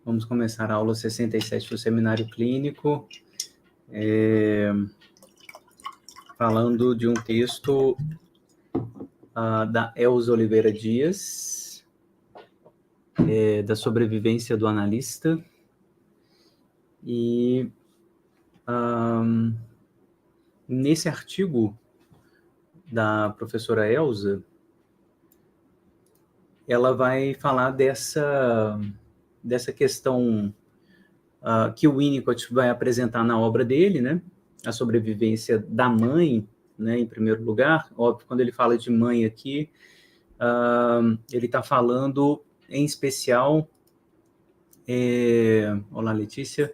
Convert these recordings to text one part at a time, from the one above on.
Vamos começar a aula 67 do Seminário Clínico, falando de um texto da Elza Oliveira Dias, da sobrevivência do analista. E nesse artigo da professora Elza, ela vai falar dessa questão que o Winnicott vai apresentar na obra dele, né? A sobrevivência da mãe, né? Em primeiro lugar. Óbvio, quando ele fala de mãe aqui, ele está falando, em especial... Olá, Letícia.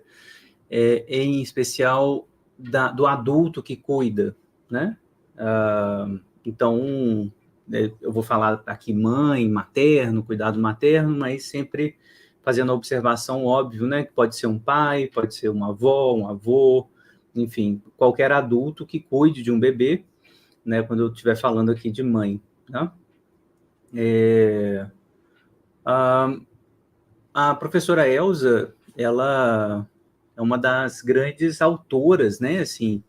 Em especial do adulto que cuida, né? Então, eu vou falar aqui mãe, materno, cuidado materno, mas sempre fazendo a observação, óbvio, né, que pode ser um pai, pode ser uma avó, um avô, enfim, qualquer adulto que cuide de um bebê, né, quando eu estiver falando aqui de mãe, né? A professora Elza, ela é uma das grandes autoras, né, assim,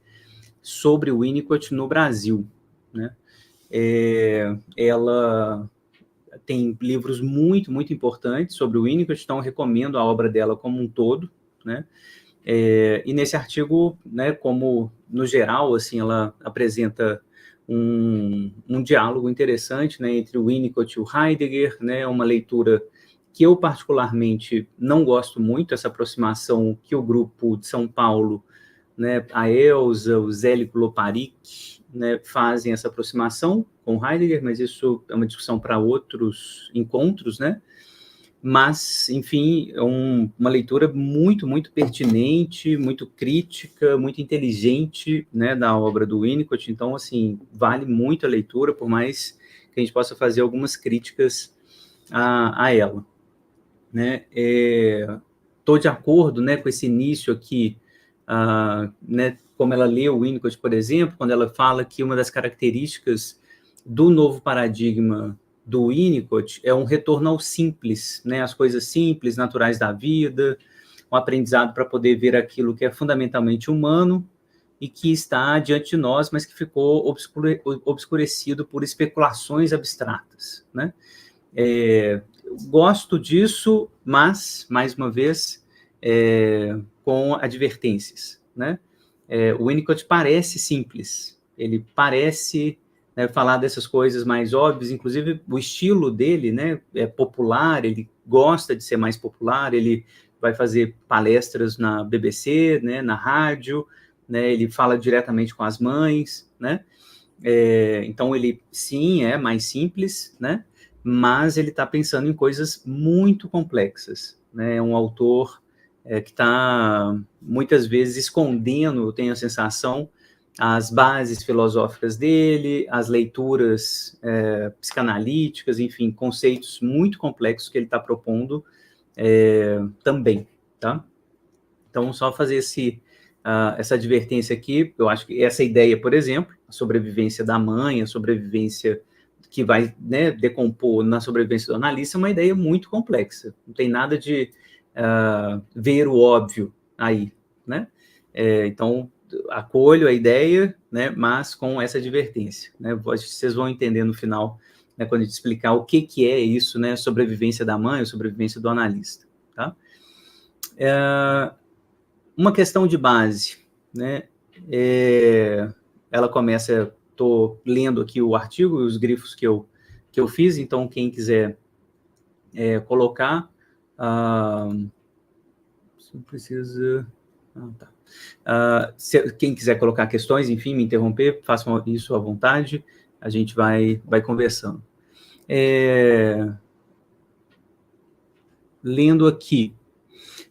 sobre o Winnicott no Brasil, né? Ela tem livros muito, muito importantes sobre o Winnicott, então eu recomendo a obra dela como um todo, né? E nesse artigo, né, como no geral, assim, ela apresenta um diálogo interessante, né, entre o Winnicott e o Heidegger, né, uma leitura que eu particularmente não gosto muito, essa aproximação que o grupo de São Paulo, né, a Elza, o Zélico Loparic, né, fazem essa aproximação com Heidegger, mas isso é uma discussão para outros encontros, né? Mas, enfim, é uma leitura muito, muito pertinente, muito crítica, muito inteligente, né, da obra do Winnicott. Então, assim, vale muito a leitura, por mais que a gente possa fazer algumas críticas a ela, né? Estou de acordo, né, com esse início aqui, né, como ela lê o Winnicott, por exemplo, quando ela fala que uma das características do novo paradigma do Winnicott é um retorno ao simples, né, as coisas simples, naturais da vida, um aprendizado para poder ver aquilo que é fundamentalmente humano e que está diante de nós, mas que ficou obscurecido por especulações abstratas, né? Gosto disso, mas, mais uma vez, com advertências, né? O Winnicott parece simples, ele parece, né, falar dessas coisas mais óbvias, inclusive o estilo dele, né, é popular, ele gosta de ser mais popular, ele vai fazer palestras na BBC, né, na rádio, né, ele fala diretamente com as mães, né? Então ele, sim, é mais simples, né? Mas ele está pensando em coisas muito complexas, né? É um autor que está, muitas vezes, escondendo, eu tenho a sensação, as bases filosóficas dele, as leituras psicanalíticas, enfim, conceitos muito complexos que ele está propondo também, tá? Então, só fazer essa advertência aqui, eu acho que essa ideia, por exemplo, a sobrevivência da mãe, a sobrevivência que vai, né, decompor na sobrevivência do analista, é uma ideia muito complexa. Não tem nada de ver o óbvio aí, né? Então, acolho a ideia, né, mas com essa advertência, né? Vocês vão entender no final, né, quando a gente explicar o que é isso, né, sobrevivência da mãe ou sobrevivência do analista, tá? Uma questão de base, né? Ela começa, estou lendo aqui o artigo e os grifos que eu fiz, então quem quiser colocar, não precisa... tá. Quem quiser colocar questões, enfim, me interromper, façam isso à vontade, a gente vai conversando. Lendo aqui,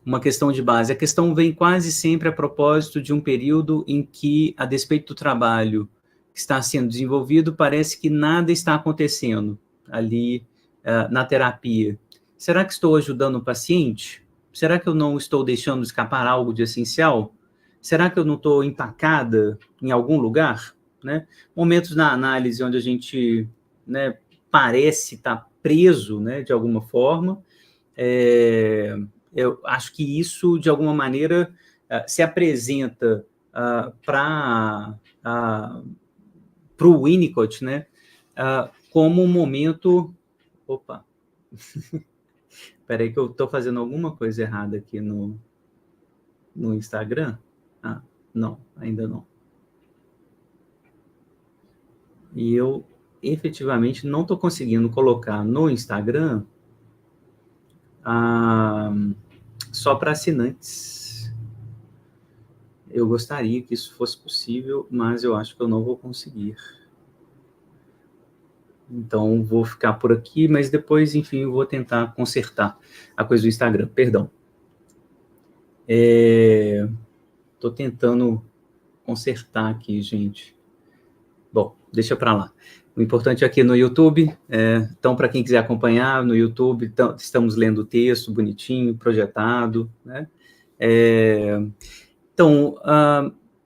uma questão de base. A questão vem quase sempre a propósito de um período em que, a despeito do trabalho que está sendo desenvolvido, parece que nada está acontecendo ali na terapia. Será que estou ajudando o paciente? Será que eu não estou deixando escapar algo de essencial? Será que eu não estou empacada em algum lugar? Né? Momentos na análise onde a gente, né, parece estar preso, né, de alguma forma, eu acho que isso, de alguma maneira, se apresenta para o Winnicott, né, como um momento... Opa, espera aí que eu estou fazendo alguma coisa errada aqui no Instagram. Não, ainda não. E eu, efetivamente, não estou conseguindo colocar no Instagram só para assinantes. Eu gostaria que isso fosse possível, mas eu acho que eu não vou conseguir. Então, vou ficar por aqui, mas depois, enfim, eu vou tentar consertar a coisa do Instagram. Perdão. Estou tentando consertar aqui, gente. Bom, deixa para lá. O importante aqui no YouTube, então, para quem quiser acompanhar no YouTube, estamos lendo o texto bonitinho, projetado, né? Então,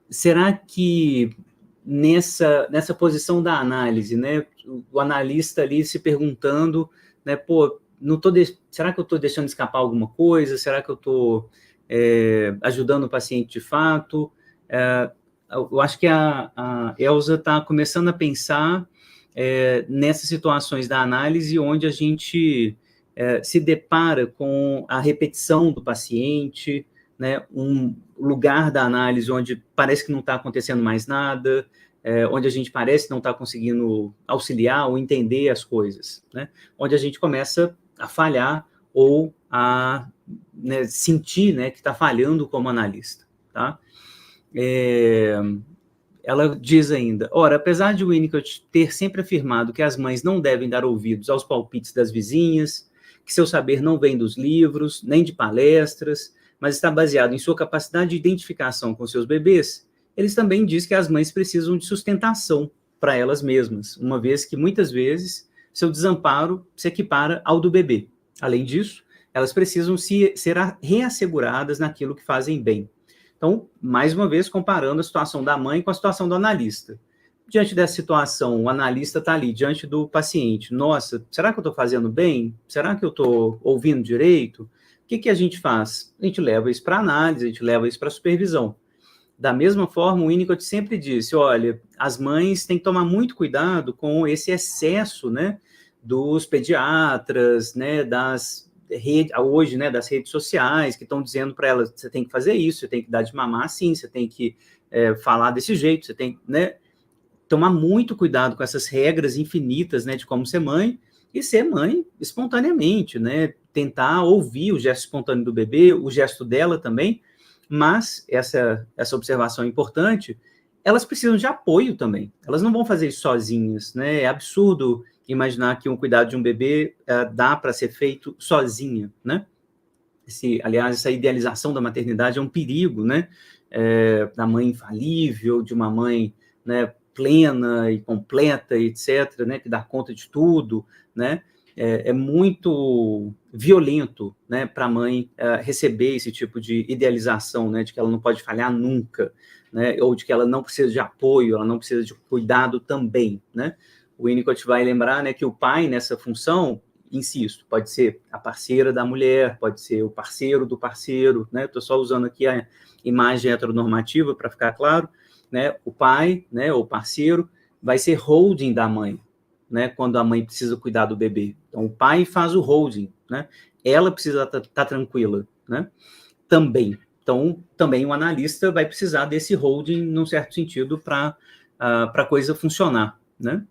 será que nessa posição da análise, né, o analista ali se perguntando, né, pô, será que eu estou deixando escapar alguma coisa? Será que eu estou ajudando o paciente de fato? Eu acho que a Elza está começando a pensar nessas situações da análise onde a gente se depara com a repetição do paciente, né, um lugar da análise onde parece que não está acontecendo mais nada, onde a gente parece não estar conseguindo auxiliar ou entender as coisas, né, onde a gente começa a falhar ou a, né, sentir, né, que está falhando como analista, tá? Ela diz ainda, ora, apesar de Winnicott ter sempre afirmado que as mães não devem dar ouvidos aos palpites das vizinhas, que seu saber não vem dos livros, nem de palestras, mas está baseado em sua capacidade de identificação com seus bebês, eles também diz que as mães precisam de sustentação para elas mesmas, uma vez que, muitas vezes, seu desamparo se equipara ao do bebê. Além disso, elas precisam ser reasseguradas naquilo que fazem bem. Então, mais uma vez, comparando a situação da mãe com a situação do analista. Diante dessa situação, o analista está ali, diante do paciente. Nossa, será que eu estou fazendo bem? Será que eu estou ouvindo direito? O que a gente faz? A gente leva isso para análise, a gente leva isso para supervisão. Da mesma forma, o Winnicott sempre disse, olha, as mães têm que tomar muito cuidado com esse excesso, né, dos pediatras, né, hoje, né, das redes sociais, que estão dizendo para elas, você tem que fazer isso, você tem que dar de mamar assim, você tem que falar desse jeito, você tem, né, tomar muito cuidado com essas regras infinitas, né, de como ser mãe, e ser mãe espontaneamente, né, tentar ouvir o gesto espontâneo do bebê, o gesto dela também, mas essa observação é importante, elas precisam de apoio também, elas não vão fazer isso sozinhas, né, é absurdo imaginar que um cuidado de um bebê dá para ser feito sozinha, né, aliás, essa idealização da maternidade é um perigo, né, da mãe infalível, de uma mãe, né, plena e completa, etc., né, que dá conta de tudo, né, é muito violento, né, para a mãe receber esse tipo de idealização, né, de que ela não pode falhar nunca, né, ou de que ela não precisa de apoio, ela não precisa de cuidado também, né. O Winnicott vai lembrar, né, que o pai, nessa função, insisto, pode ser a parceira da mulher, pode ser o parceiro do parceiro, né, estou só usando aqui a imagem heteronormativa para ficar claro, né, o pai, né, o parceiro, vai ser holding da mãe, né, quando a mãe precisa cuidar do bebê. Então, o pai faz o holding, né, ela precisa estar tranquila, né, também. Então, também o analista vai precisar desse holding, num certo sentido, para a coisa funcionar, né.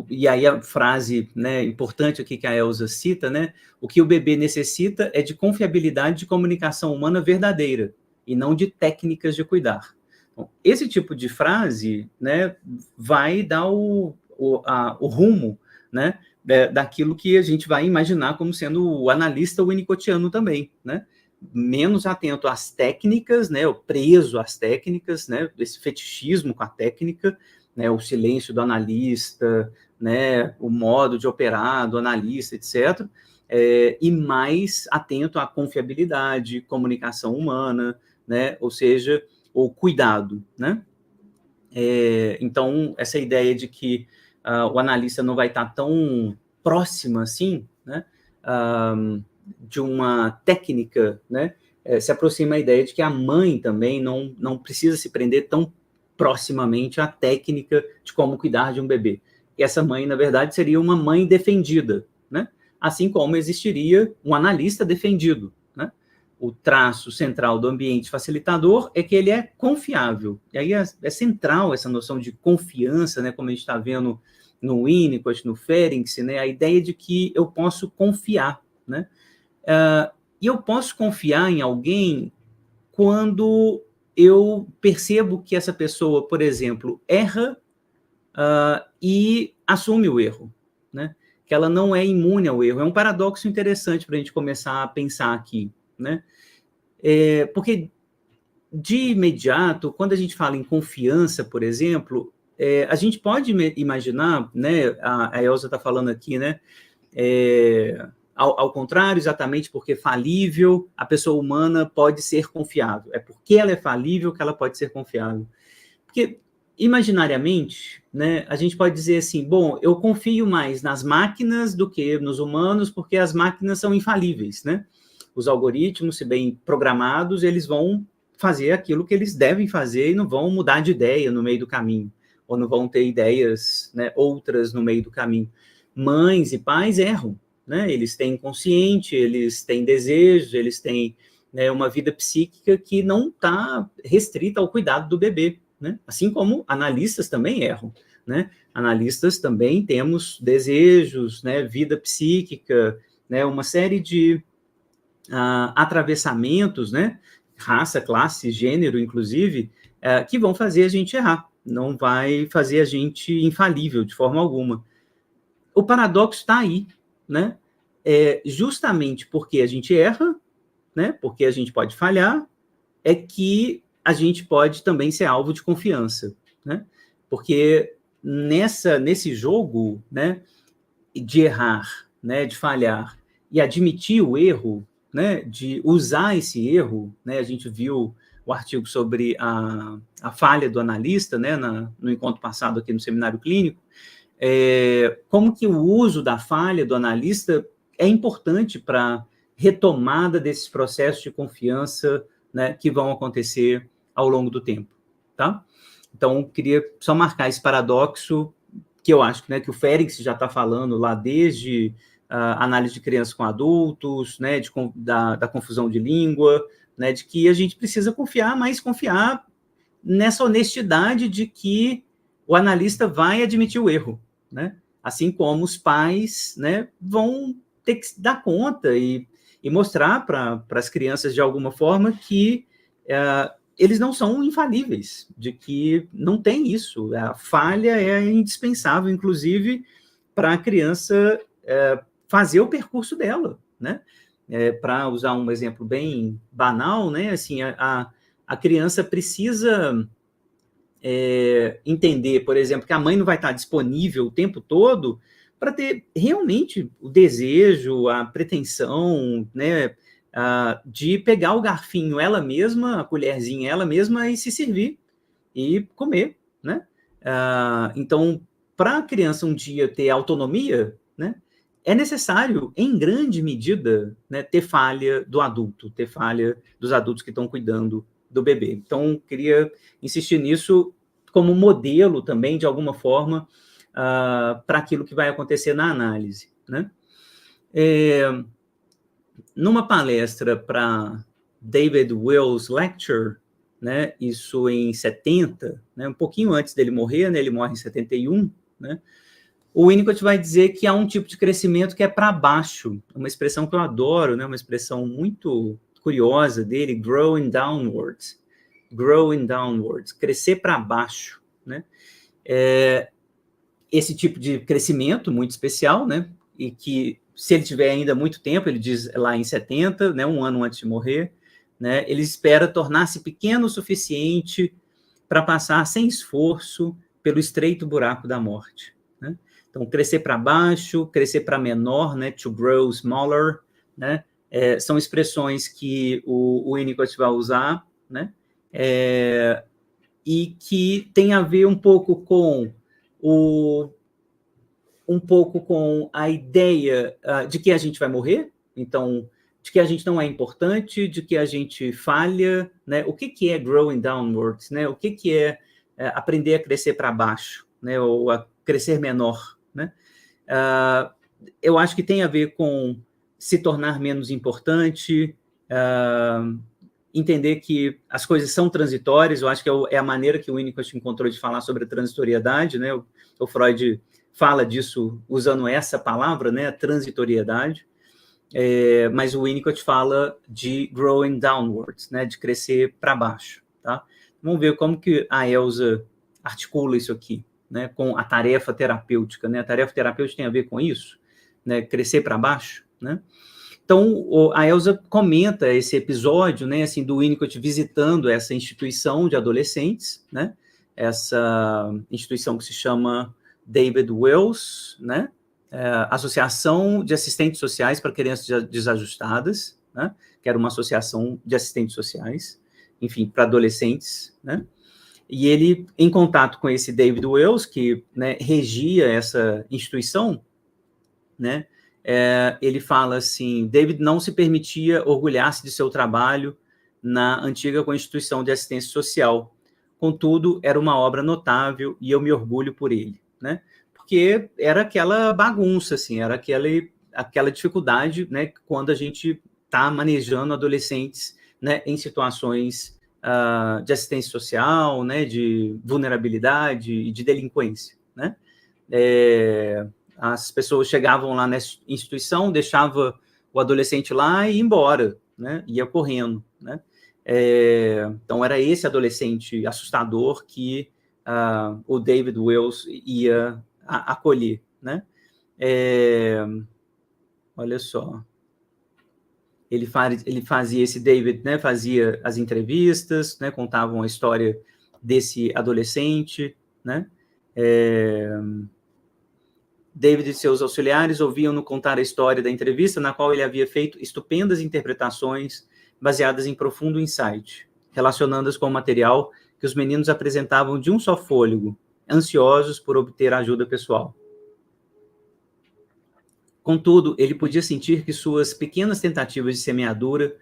E aí a frase, né, importante aqui que a Elza cita, né, o que o bebê necessita é de confiabilidade de comunicação humana verdadeira, e não de técnicas de cuidar. Então, esse tipo de frase, né, vai dar o rumo, né, daquilo que a gente vai imaginar como sendo o analista winnicottiano também, né, menos atento às técnicas, né, o preso às técnicas, né, esse fetichismo com a técnica, né, o silêncio do analista, né, o modo de operar do analista, etc., e mais atento à confiabilidade, comunicação humana, né, ou seja, o cuidado, né? Então, essa ideia de que o analista não vai estar tão próximo assim, né, de uma técnica, né, se aproxima a ideia de que a mãe também não precisa se prender tão proximamente à técnica de como cuidar de um bebê. E essa mãe, na verdade, seria uma mãe defendida, né? Assim como existiria um analista defendido, né? O traço central do ambiente facilitador é que ele é confiável. E aí é central essa noção de confiança, né? Como a gente está vendo no Winnicott, no Ferencz, né? A ideia de que eu posso confiar, né? E eu posso confiar em alguém quando eu percebo que essa pessoa, por exemplo, erra e assume o erro, né? Que ela não é imune ao erro. É um paradoxo interessante para a gente começar a pensar aqui, né? Porque, de imediato, quando a gente fala em confiança, por exemplo, a gente pode imaginar, né? A Elza está falando aqui, né? Ao contrário, exatamente porque falível, a pessoa humana pode ser confiável. É porque ela é falível que ela pode ser confiável. Porque, imaginariamente, né, a gente pode dizer assim, bom, eu confio mais nas máquinas do que nos humanos, porque as máquinas são infalíveis, né? Os algoritmos, se bem programados, eles vão fazer aquilo que eles devem fazer e não vão mudar de ideia no meio do caminho, ou não vão ter ideias, né, outras no meio do caminho. Mães e pais erram, né? Eles têm consciente, eles têm desejos, eles têm, né, uma vida psíquica que não está restrita ao cuidado do bebê, né? Assim como analistas também erram, né? Analistas também temos desejos, né, vida psíquica, né, uma série de atravessamentos, né, raça, classe, gênero, inclusive, que vão fazer a gente errar, não vai fazer a gente infalível de forma alguma. O paradoxo está aí, né? Justamente porque a gente erra, né? Porque a gente pode falhar, é que a gente pode também ser alvo de confiança, né? Porque nesse jogo, né, de errar, né, de falhar e admitir o erro, né, de usar esse erro, né, a gente viu o artigo sobre a falha do analista, né, no encontro passado aqui no seminário clínico, como que o uso da falha do analista é importante para retomada desses processos de confiança, né, que vão acontecer ao longo do tempo, tá? Então, queria só marcar esse paradoxo que eu acho, né, que o Ferencz já está falando lá desde análise de crianças com adultos, né, da confusão de língua, né, de que a gente precisa confiar, mas confiar nessa honestidade de que o analista vai admitir o erro, né? Assim como os pais, né, vão ter que dar conta e mostrar para as crianças de alguma forma que eles não são infalíveis, de que não tem isso. A falha é indispensável, inclusive, para a criança fazer o percurso dela, né? Para usar um exemplo bem banal, né? Assim, a criança precisa entender, por exemplo, que a mãe não vai estar disponível o tempo todo para ter realmente o desejo, a pretensão, né, de pegar o garfinho ela mesma, a colherzinha ela mesma e se servir e comer, né? Então, para a criança um dia ter autonomia, né, é necessário, em grande medida, né, ter falha do adulto, ter falha dos adultos que estão cuidando do bebê. Então, queria insistir nisso como modelo também, de alguma forma, para aquilo que vai acontecer na análise, né? Numa palestra para David Wills Lecture, né, isso em 70, né, um pouquinho antes dele morrer, né, ele morre em 71, né, o Winnicott vai dizer que há um tipo de crescimento que é para baixo, uma expressão que eu adoro, né, uma expressão muito curiosa dele, growing downwards, crescer para baixo, né, esse tipo de crescimento muito especial, né, e que se ele tiver ainda muito tempo, ele diz lá em 70, né, um ano antes de morrer, né, ele espera tornar-se pequeno o suficiente para passar sem esforço pelo estreito buraco da morte, né? Então, crescer para baixo, crescer para menor, né, to grow smaller, né, são expressões que o Winnicott vai usar, né, e que tem a ver um pouco com um pouco com a ideia de que a gente vai morrer, então, de que a gente não é importante, de que a gente falha, né? O que é growing downwards, né? O que é aprender a crescer para baixo, né? Ou a crescer menor, né? Eu acho que tem a ver com se tornar menos importante, entender que as coisas são transitórias. Eu acho que é a maneira que o Winnicott encontrou de falar sobre a transitoriedade, né? O Freud fala disso usando essa palavra, né? A transitoriedade. Mas o Winnicott fala de growing downwards, né? De crescer para baixo, tá? Vamos ver como que a Elsa articula isso aqui, né? Com a tarefa terapêutica, né? A tarefa terapêutica tem a ver com isso, né? Crescer para baixo, né? Então, a Elsa comenta esse episódio, né, assim, do Winnicott visitando essa instituição de adolescentes, né, essa instituição que se chama David Wells, né, Associação de Assistentes Sociais para Crianças Desajustadas, né, que era uma associação de assistentes sociais, enfim, para adolescentes, né, e ele, em contato com esse David Wells, que, né, regia essa instituição, né, ele fala assim, David não se permitia orgulhar-se de seu trabalho na antiga Constituição de Assistência Social. Contudo, era uma obra notável e eu me orgulho por ele, né? Porque era aquela bagunça, assim, era aquela dificuldade, né, quando a gente está manejando adolescentes, né, em situações de assistência social, né, de vulnerabilidade e de delinquência, né? As pessoas chegavam lá nessa instituição, deixava o adolescente lá e ia embora, né? Ia correndo, né? Então, era esse adolescente assustador que o David Wells ia acolher, né? Olha só. Ele fazia esse David, né? Fazia as entrevistas, né? Contavam a história desse adolescente, né? David e seus auxiliares ouviam-no contar a história da entrevista, na qual ele havia feito estupendas interpretações baseadas em profundo insight, relacionando-as com o material que os meninos apresentavam de um só fôlego, ansiosos por obter ajuda pessoal. Contudo, ele podia sentir que suas pequenas tentativas de semeadura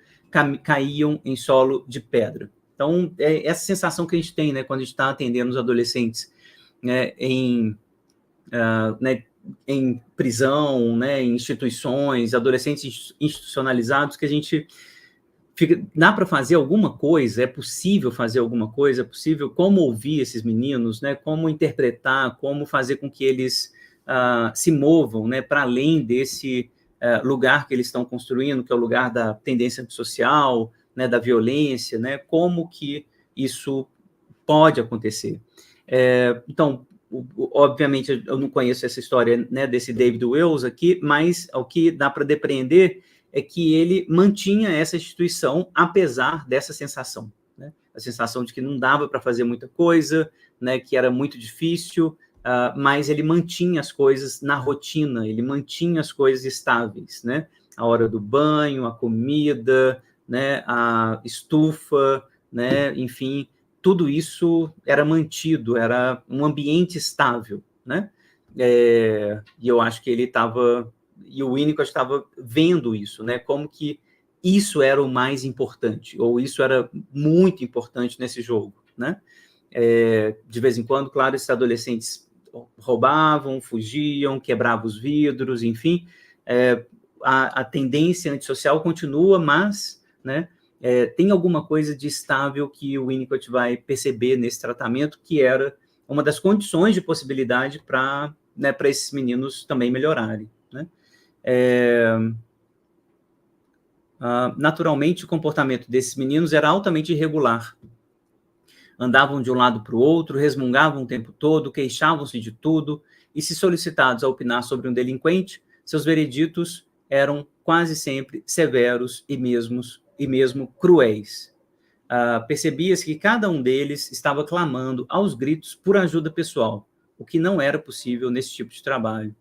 caíam em solo de pedra. Então, é essa sensação que a gente tem, né, quando a gente está atendendo os adolescentes, né, em prisão, né, em instituições, adolescentes institucionalizados, que a gente dá para fazer alguma coisa, é possível fazer alguma coisa, é possível como ouvir esses meninos, né, como interpretar, como fazer com que eles se movam, né, para além desse lugar que eles estão construindo, que é o lugar da tendência social, né, da violência, né, como que isso pode acontecer. Então, obviamente, eu não conheço essa história, né, desse David Wells aqui, mas o que dá para depreender é que ele mantinha essa instituição apesar dessa sensação, né? A sensação de que não dava para fazer muita coisa, né, que era muito difícil, mas ele mantinha as coisas na rotina, ele mantinha as coisas estáveis, né? A hora do banho, a comida, né, a estufa, né, enfim, tudo isso era mantido, era um ambiente estável, né? E eu acho que ele estava, e o Winnicott estava vendo isso, né? Como que isso era o mais importante, ou isso era muito importante nesse jogo, né? De vez em quando, claro, esses adolescentes roubavam, fugiam, quebravam os vidros, enfim, a tendência antissocial continua, mas, né, tem alguma coisa de estável que o Winnicott vai perceber nesse tratamento, que era uma das condições de possibilidade para, né, para esses meninos também melhorarem, né? Naturalmente, o comportamento desses meninos era altamente irregular. Andavam de um lado para o outro, resmungavam o tempo todo, queixavam-se de tudo, e se solicitados a opinar sobre um delinquente, seus vereditos eram quase sempre severos e mesmo cruéis. Percebia-se que cada um deles estava clamando aos gritos por ajuda pessoal, o que não era possível nesse tipo de trabalho.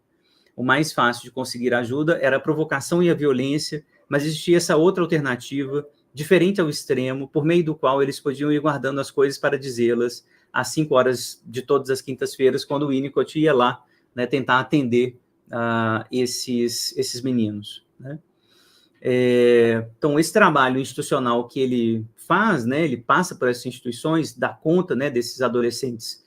O mais fácil de conseguir ajuda era a provocação e a violência, mas existia essa outra alternativa, diferente ao extremo, por meio do qual eles podiam ir guardando as coisas para dizê-las às 5 horas de todas as quintas-feiras, quando o Winnicott ia lá né, tentar atender esses meninos, né? Então, esse trabalho institucional que ele faz, né, ele passa por essas instituições, dá conta, né, desses adolescentes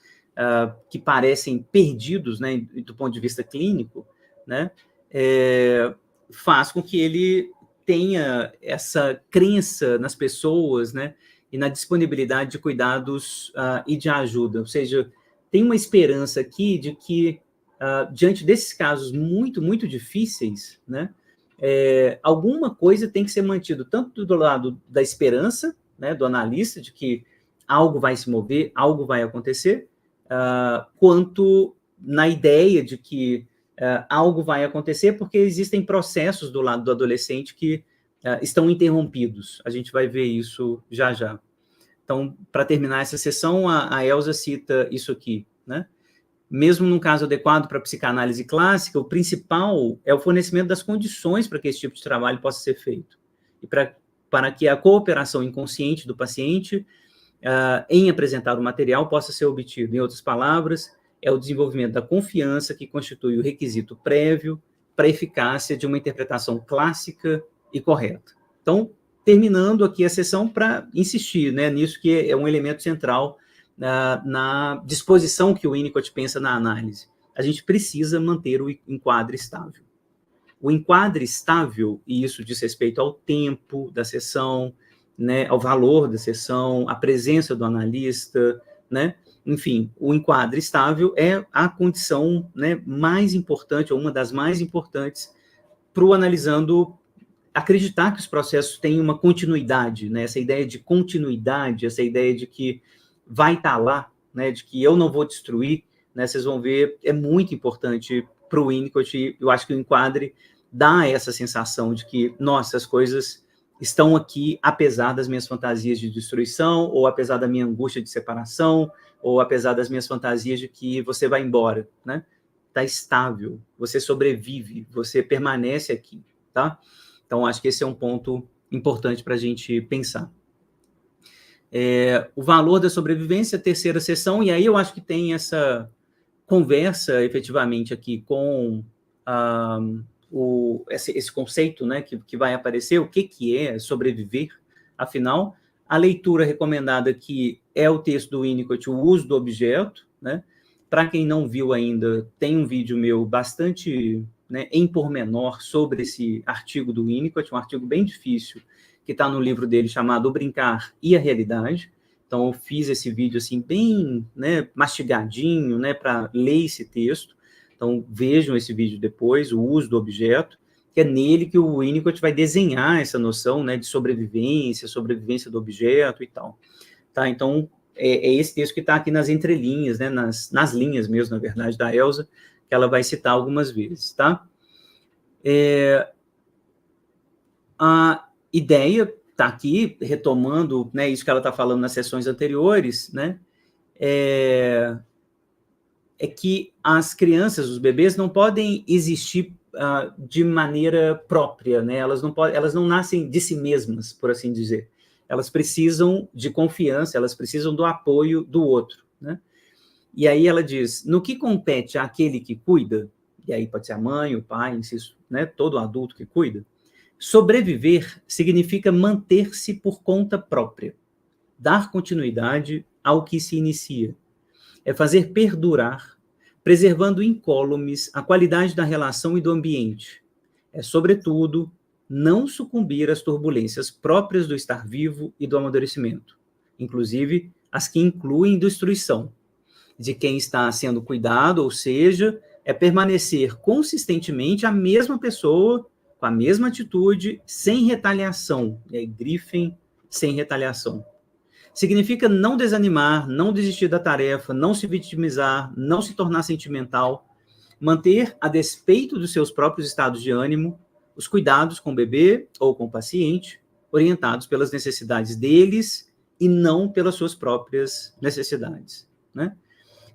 que parecem perdidos, né, do ponto de vista clínico, né, faz com que ele tenha essa crença nas pessoas, né, e na disponibilidade de cuidados e de ajuda. Ou seja, tem uma esperança aqui de que, diante desses casos muito, muito difíceis, né, alguma coisa tem que ser mantido, tanto do lado da esperança, né, do analista, de que algo vai se mover, algo vai acontecer, quanto na ideia de que algo vai acontecer, porque existem processos do lado do adolescente que estão interrompidos. A gente vai ver isso já já. Então, para terminar essa sessão, a Elza cita isso aqui, né? Mesmo num caso adequado para a psicanálise clássica, o principal é o fornecimento das condições para que esse tipo de trabalho possa ser feito. E para que a cooperação inconsciente do paciente em apresentar o material possa ser obtido. Em outras palavras, é o desenvolvimento da confiança que constitui o requisito prévio para a eficácia de uma interpretação clássica e correta. Então, terminando aqui a sessão para insistir, né, nisso que é um elemento central na disposição que o Winnicott pensa na análise. A gente precisa manter o enquadre estável. O enquadre estável, e isso diz respeito ao tempo da sessão, né, ao valor da sessão, à presença do analista, né, enfim, o enquadre estável é a condição, né, mais importante, ou uma das mais importantes, para o analisando acreditar que os processos têm uma continuidade, né, essa ideia de continuidade, essa ideia de que vai estar lá, né, de que eu não vou destruir, né, vocês vão ver, é muito importante para o Winnicott. Eu acho que o enquadre dá essa sensação de que, nossa, as coisas estão aqui apesar das minhas fantasias de destruição, ou apesar da minha angústia de separação, ou apesar das minhas fantasias de que você vai embora, né? Está estável, você sobrevive, você permanece aqui, tá? Então, acho que esse é um ponto importante para a gente pensar. O valor da sobrevivência, terceira sessão, e aí eu acho que tem essa conversa, efetivamente, aqui com esse conceito, né, que vai aparecer, o que é sobreviver, afinal, a leitura recomendada aqui é o texto do Winnicott, o uso do objeto, né? Para quem não viu ainda, tem um vídeo meu bastante, né, em pormenor sobre esse artigo do Winnicott, um artigo bem difícil, que está no livro dele chamado O Brincar e a Realidade. Então, eu fiz esse vídeo assim, bem, né, mastigadinho, né, para ler esse texto. Então, vejam esse vídeo depois, o uso do objeto, que é nele que o Winnicott vai desenhar essa noção, né, de sobrevivência do objeto e tal. Tá? Então, é esse texto que está aqui nas entrelinhas, né, nas linhas mesmo, na verdade, da Elza, que ela vai citar algumas vezes, tá? A ideia está aqui, retomando, né, isso que ela está falando nas sessões anteriores, né, é que as crianças, os bebês, não podem existir de maneira própria, né, elas não nascem de si mesmas, por assim dizer. Elas precisam de confiança, elas precisam do apoio do outro, né? E aí ela diz, no que compete àquele que cuida, e aí pode ser a mãe, o pai, insisto, né, todo adulto que cuida, sobreviver significa manter-se por conta própria, dar continuidade ao que se inicia. É fazer perdurar, preservando incólumes a qualidade da relação e do ambiente. É, sobretudo, não sucumbir às turbulências próprias do estar vivo e do amadurecimento, inclusive as que incluem destruição, de quem está sendo cuidado, ou seja, é permanecer consistentemente a mesma pessoa, com a mesma atitude, sem retaliação. E aí, grifem, sem retaliação. Significa não desanimar, não desistir da tarefa, não se vitimizar, não se tornar sentimental, manter, a despeito dos seus próprios estados de ânimo, os cuidados com o bebê ou com o paciente, orientados pelas necessidades deles e não pelas suas próprias necessidades, né?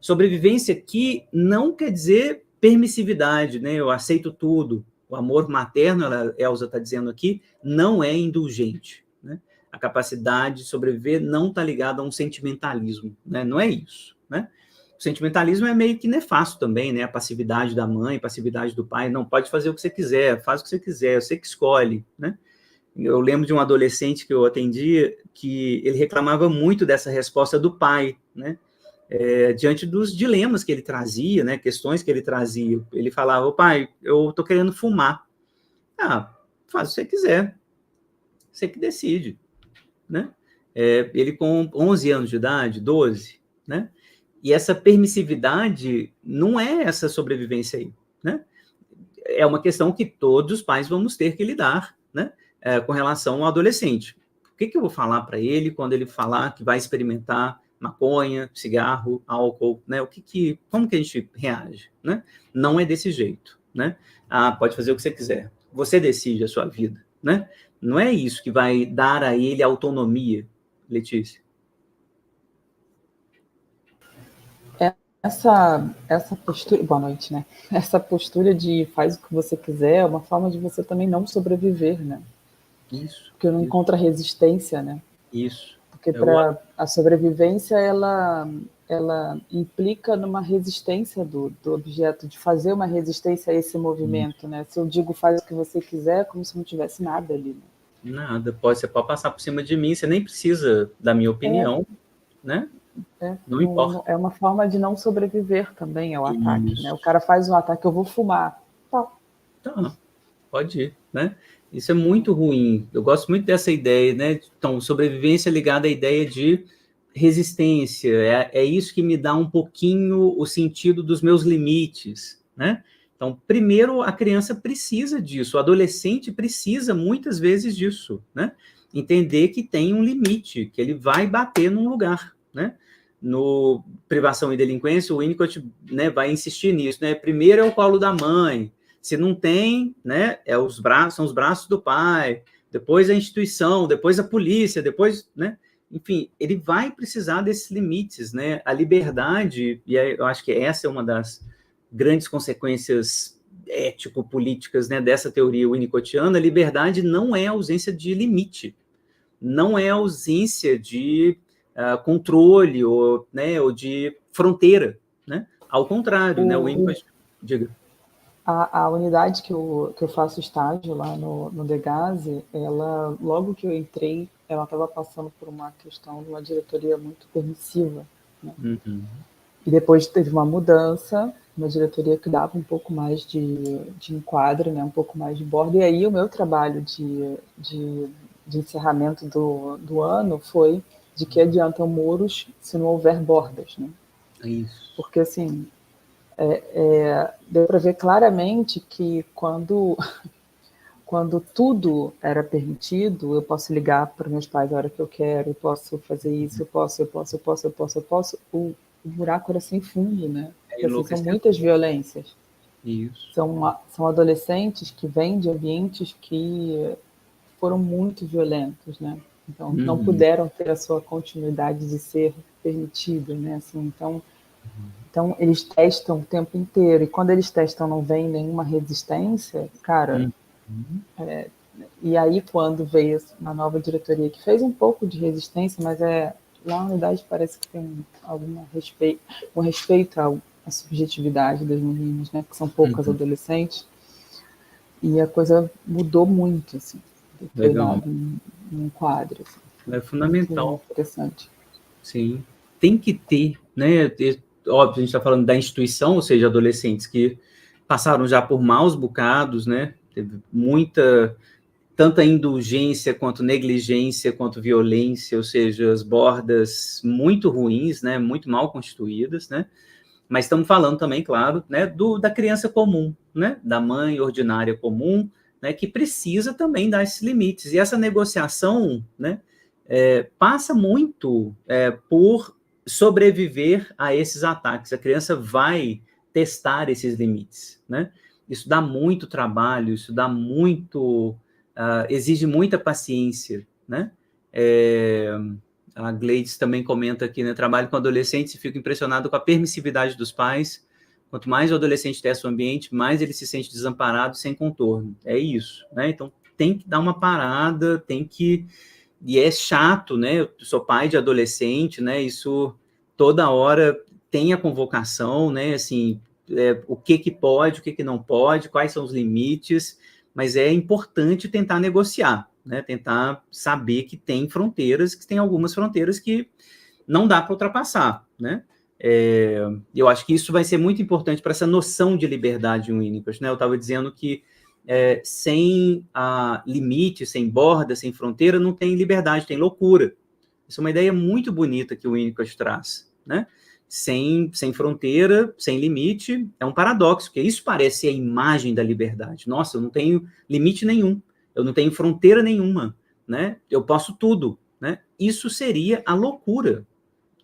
Sobrevivência aqui não quer dizer permissividade, né? Eu aceito tudo. O amor materno, a Elza está dizendo aqui, não é indulgente, né? A capacidade de sobreviver não está ligada a um sentimentalismo, né? Não é isso, né? O sentimentalismo é meio que nefasto também, né? A passividade da mãe, a passividade do pai. Não, pode fazer o que você quiser, faz o que você quiser, você que escolhe, né? Eu lembro de um adolescente que eu atendi que ele reclamava muito dessa resposta do pai, né? Diante dos dilemas que ele trazia, né? Questões que ele trazia. Ele falava, pai, eu tô querendo fumar. Ah, faz o que você quiser, você que decide, né? Ele com 11 anos de idade, 12, né? E essa permissividade não é essa sobrevivência aí, né? É uma questão que todos os pais vamos ter que lidar, né? Com relação ao adolescente. O que eu vou falar para ele quando ele falar que vai experimentar maconha, cigarro, álcool, né? Como que a gente reage, né? Não é desse jeito, né? Ah, pode fazer o que você quiser. Você decide a sua vida, né? Não é isso que vai dar a ele autonomia, Letícia. Essa postura, boa noite, né? Essa postura de faz o que você quiser é uma forma de você também não sobreviver, né? Isso. Porque não encontra resistência, né? Isso. Porque para a sobrevivência ela implica numa resistência do objeto, de fazer uma resistência a esse movimento, né? Se eu digo faz o que você quiser, é como se não tivesse nada ali, né? Nada, você pode passar por cima de mim, você nem precisa da minha opinião, né? Não importa. É uma forma de não sobreviver também ao ataque, né? O cara faz um ataque, eu vou fumar. Tá, pode ir, né? Isso é muito ruim. Eu gosto muito dessa ideia, né? Então, sobrevivência ligada à ideia de resistência. É isso que me dá um pouquinho o sentido dos meus limites, né? Então, primeiro, a criança precisa disso, o adolescente precisa muitas vezes disso, né? Entender que tem um limite, que ele vai bater num lugar, né? No Privação e Delinquência, o Winnicott, né, vai insistir nisso, né? Primeiro é o colo da mãe, se não tem, né, são os braços do pai, depois a instituição, depois a polícia, depois, né? Enfim, ele vai precisar desses limites, né? A liberdade, e eu acho que essa é uma das grandes consequências ético-políticas, né, dessa teoria winnicottiana. A liberdade não é ausência de limite, não é ausência de controle ou de fronteira, né? Ao contrário, né? O Winnicott, diga. A unidade que eu faço estágio lá no Degase, ela, logo que eu entrei, ela estava passando por uma questão de uma diretoria muito permissiva, né? Uhum. E depois teve uma mudança, uma diretoria que dava um pouco mais de enquadro, né? Um pouco mais de borda. E aí o meu trabalho de encerramento do ano foi de que adiantam muros se não houver bordas, né? Isso. Porque, assim, deu para ver claramente que quando tudo era permitido, eu posso ligar para meus pais a hora que eu quero, eu posso fazer isso, eu posso, o buraco era sem fundo, né? Porque, assim, são muitas violências. Isso. São adolescentes que vêm de ambientes que foram muito violentos, né? Então, não puderam ter a sua continuidade de ser permitido, né? Assim, então, eles testam o tempo inteiro, e quando eles testam não vem nenhuma resistência, cara... e aí, quando veio uma nova diretoria que fez um pouco de resistência, mas lá na unidade parece que tem um respeito à subjetividade das meninas, né? Que são poucas adolescentes, e a coisa mudou muito, assim. Foi dado um quadro. Assim. É fundamental. Muito interessante. Sim. Tem que ter, né? Óbvio, a gente está falando da instituição, ou seja, adolescentes que passaram já por maus bocados, né? Teve tanta indulgência quanto negligência, quanto violência, ou seja, as bordas muito ruins, né? Muito mal constituídas, né? Mas estamos falando também, claro, né? Da criança comum, né? Da mãe ordinária comum, né? Que precisa também dar esses limites. E essa negociação, né? Passa muito por sobreviver a esses ataques. A criança vai testar esses limites, né? Isso dá muito trabalho, isso dá exige muita paciência, né? A Gleides também comenta aqui, né? Trabalho com adolescentes e fico impressionado com a permissividade dos pais. Quanto mais o adolescente testa o ambiente, mais ele se sente desamparado, sem contorno. É isso, né? Então, tem que dar uma parada, e é chato, né? Eu sou pai de adolescente, né? Isso toda hora tem a convocação, né, assim, o que pode, o que não pode, quais são os limites, mas é importante tentar negociar, né, tentar saber que tem fronteiras, que tem algumas fronteiras que não dá para ultrapassar, né. Eu acho que isso vai ser muito importante para essa noção de liberdade em Winnicott, né. Eu estava dizendo que sem limite, sem borda, sem fronteira, não tem liberdade, tem loucura. Isso é uma ideia muito bonita que o Winnicott traz, né? Sem fronteira, sem limite, é um paradoxo, porque isso parece a imagem da liberdade. Nossa, eu não tenho limite nenhum, eu não tenho fronteira nenhuma, né? Eu posso tudo, né? Isso seria a loucura,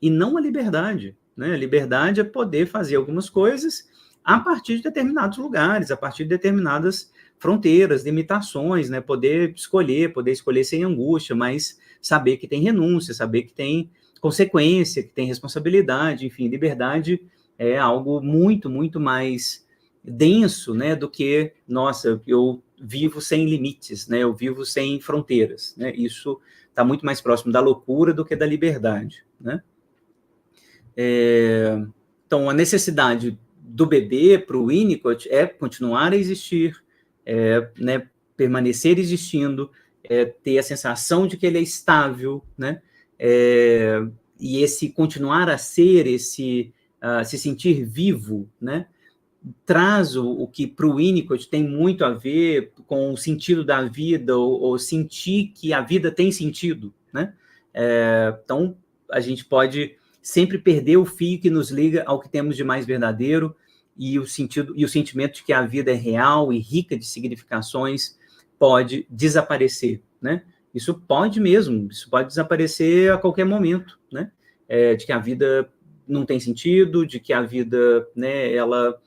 e não a liberdade, né? A liberdade é poder fazer algumas coisas a partir de determinados lugares, a partir de determinadas fronteiras, limitações, né? Poder escolher sem angústia, mas saber que tem renúncia, saber que tem consequência, que tem responsabilidade, enfim, liberdade é algo muito, muito mais denso, né, do que, nossa, eu vivo sem limites, né, eu vivo sem fronteiras, né, isso está muito mais próximo da loucura do que da liberdade, né. Então, a necessidade do bebê para o Winnicott é continuar a existir, né, permanecer existindo, ter a sensação de que ele é estável, né, e esse continuar a ser, esse se sentir vivo, né, traz o que para o Winnicott tem muito a ver com o sentido da vida, ou sentir que a vida tem sentido, né? Então, a gente pode sempre perder o fio que nos liga ao que temos de mais verdadeiro, e o sentido e o sentimento de que a vida é real e rica de significações pode desaparecer, né? Isso pode desaparecer a qualquer momento, né? De que a vida não tem sentido, de que a vida, né, ela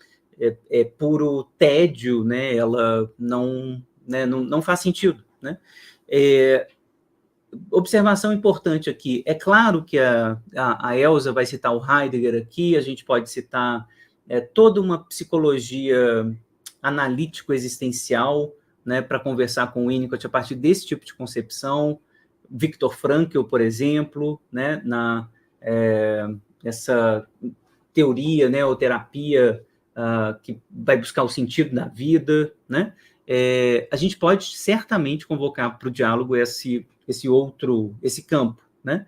é puro tédio, né? Ela não, né, não faz sentido, né? Observação importante aqui, é claro que a Elza vai citar o Heidegger aqui, a gente pode citar toda uma psicologia analítico-existencial, né, para conversar com o Winnicott a partir desse tipo de concepção. Viktor Frankl, por exemplo, né, essa teoria, né, ou terapia que vai buscar o sentido da vida, né? A gente pode certamente convocar para o diálogo esse campo, né?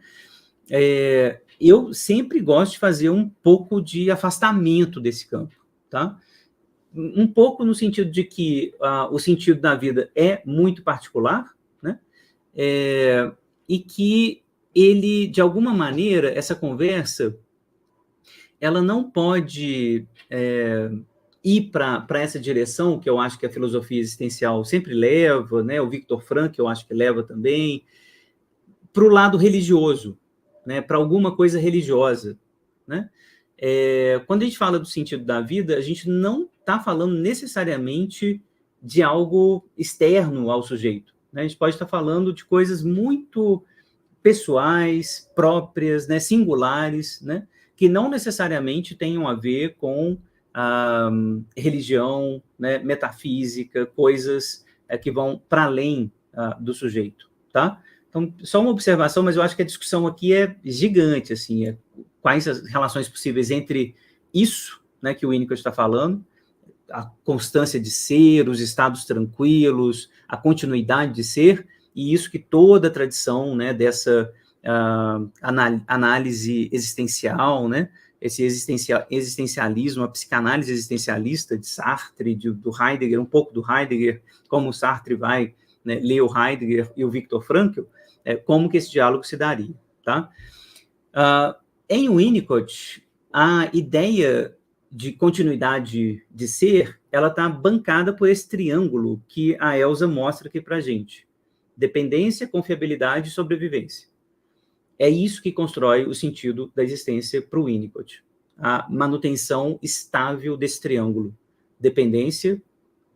Eu sempre gosto de fazer um pouco de afastamento desse campo, tá? Um pouco no sentido de que o sentido da vida é muito particular, né? E que ele, de alguma maneira, essa conversa, ela não pode ir para essa direção, que eu acho que a filosofia existencial sempre leva, né? O Viktor Frankl, eu acho que leva também, para o lado religioso, né? Para alguma coisa religiosa, né? Quando a gente fala do sentido da vida, a gente não está falando necessariamente de algo externo ao sujeito, né? A gente pode estar falando de coisas muito pessoais, próprias, né? Singulares, né? Que não necessariamente tenham a ver com religião, né? Metafísica, coisas que vão para além do sujeito, tá? Então, só uma observação, mas eu acho que a discussão aqui é gigante, assim, quais as relações possíveis entre isso, né, que o Winnicott está falando, a constância de ser, os estados tranquilos, a continuidade de ser, e isso que toda a tradição, né, dessa análise existencial, né, esse existencialismo, a psicanálise existencialista de Sartre, do Heidegger, um pouco do Heidegger, como o Sartre vai, né, ler o Heidegger e o Viktor Frankl, como que esse diálogo se daria, tá? Em Winnicott, a ideia de continuidade de ser, ela está bancada por esse triângulo que a Elza mostra aqui para a gente. Dependência, confiabilidade e sobrevivência. É isso que constrói o sentido da existência para o Winnicott. A manutenção estável desse triângulo. Dependência,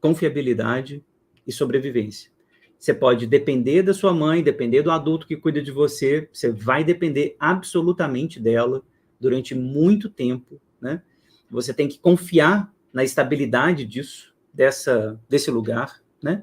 confiabilidade e sobrevivência. Você pode depender da sua mãe, depender do adulto que cuida de você, você vai depender absolutamente dela durante muito tempo, né? Você tem que confiar na estabilidade disso, desse lugar, né?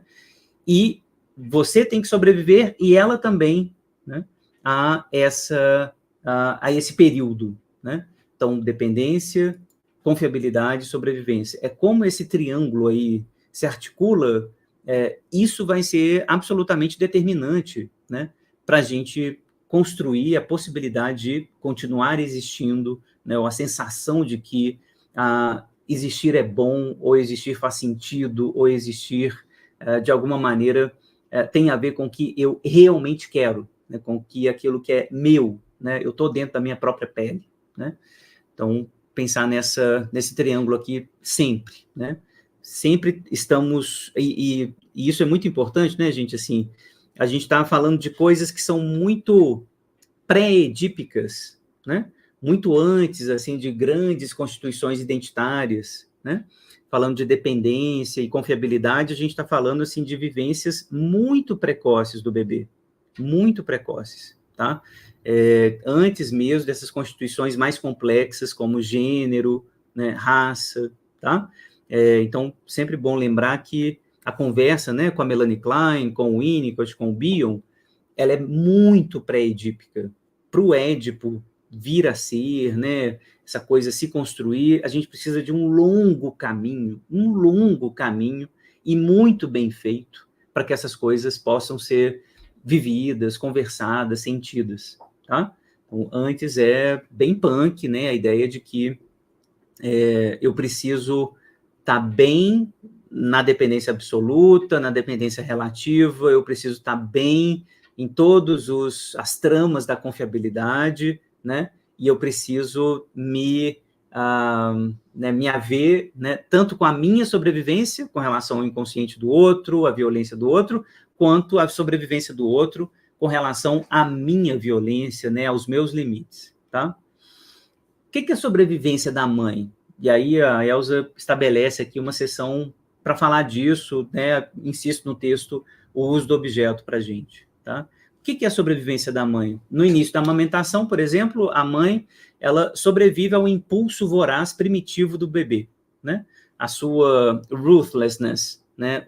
E você tem que sobreviver, e ela também, né, a esse período, né? Então, dependência, confiabilidade e sobrevivência. É como esse triângulo aí se articula, isso vai ser absolutamente determinante, né, para a gente construir a possibilidade de continuar existindo, né, ou a sensação de que existir é bom, ou existir faz sentido, ou existir, de alguma maneira, tem a ver com o que eu realmente quero, né, com que aquilo que é meu, né, eu estou dentro da minha própria pele, né? Então, pensar nesse triângulo aqui sempre, né? Sempre estamos, e isso é muito importante, né, gente, assim, a gente está falando de coisas que são muito pré-edípicas, né, muito antes, assim, de grandes constituições identitárias, né, falando de dependência e confiabilidade, a gente está falando, assim, de vivências muito precoces do bebê, muito precoces, tá? Antes mesmo dessas constituições mais complexas, como gênero, né, raça, tá? Então, sempre bom lembrar que a conversa, né, com a Melanie Klein, com o Winnicott, com o Bion, ela é muito pré-edípica. Para o Édipo vir a ser, né, essa coisa se construir, a gente precisa de um longo caminho e muito bem feito para que essas coisas possam ser vividas, conversadas, sentidas, tá? Então, antes é bem punk, né, a ideia de que eu preciso estar bem na dependência absoluta, na dependência relativa, eu preciso estar bem em todas as tramas da confiabilidade, né, e eu preciso me haver, né, tanto com a minha sobrevivência, com relação ao inconsciente do outro, a violência do outro, quanto a sobrevivência do outro com relação à minha violência, né, aos meus limites, tá? O que é a sobrevivência da mãe? E aí a Elza estabelece aqui uma sessão para falar disso, né, insisto no texto, o uso do objeto para a gente, tá? O que é a sobrevivência da mãe? No início da amamentação, por exemplo, a mãe, ela sobrevive ao impulso voraz primitivo do bebê, né? A sua ruthlessness, né?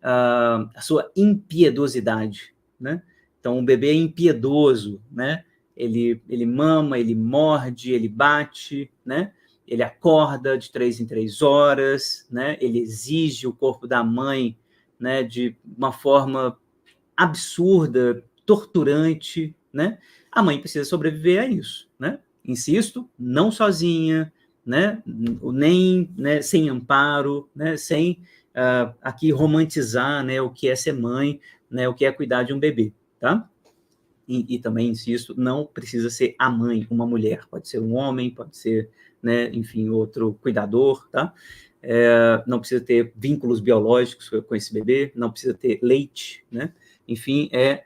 A sua impiedosidade, né? Então, o bebê é impiedoso, né? Ele mama, ele morde, ele bate, né? Ele acorda de 3 em 3 horas, né? Ele exige o corpo da mãe, né, de uma forma absurda, torturante, né? A mãe precisa sobreviver a isso, né? Insisto, não sozinha, né? Nem, né, sem amparo, né? Sem aqui romantizar, né, o que é ser mãe, né, o que é cuidar de um bebê, tá? E também, insisto, não precisa ser a mãe, uma mulher, pode ser um homem, pode ser, né, enfim, outro cuidador, tá? Não precisa ter vínculos biológicos com esse bebê, não precisa ter leite, né? Enfim, é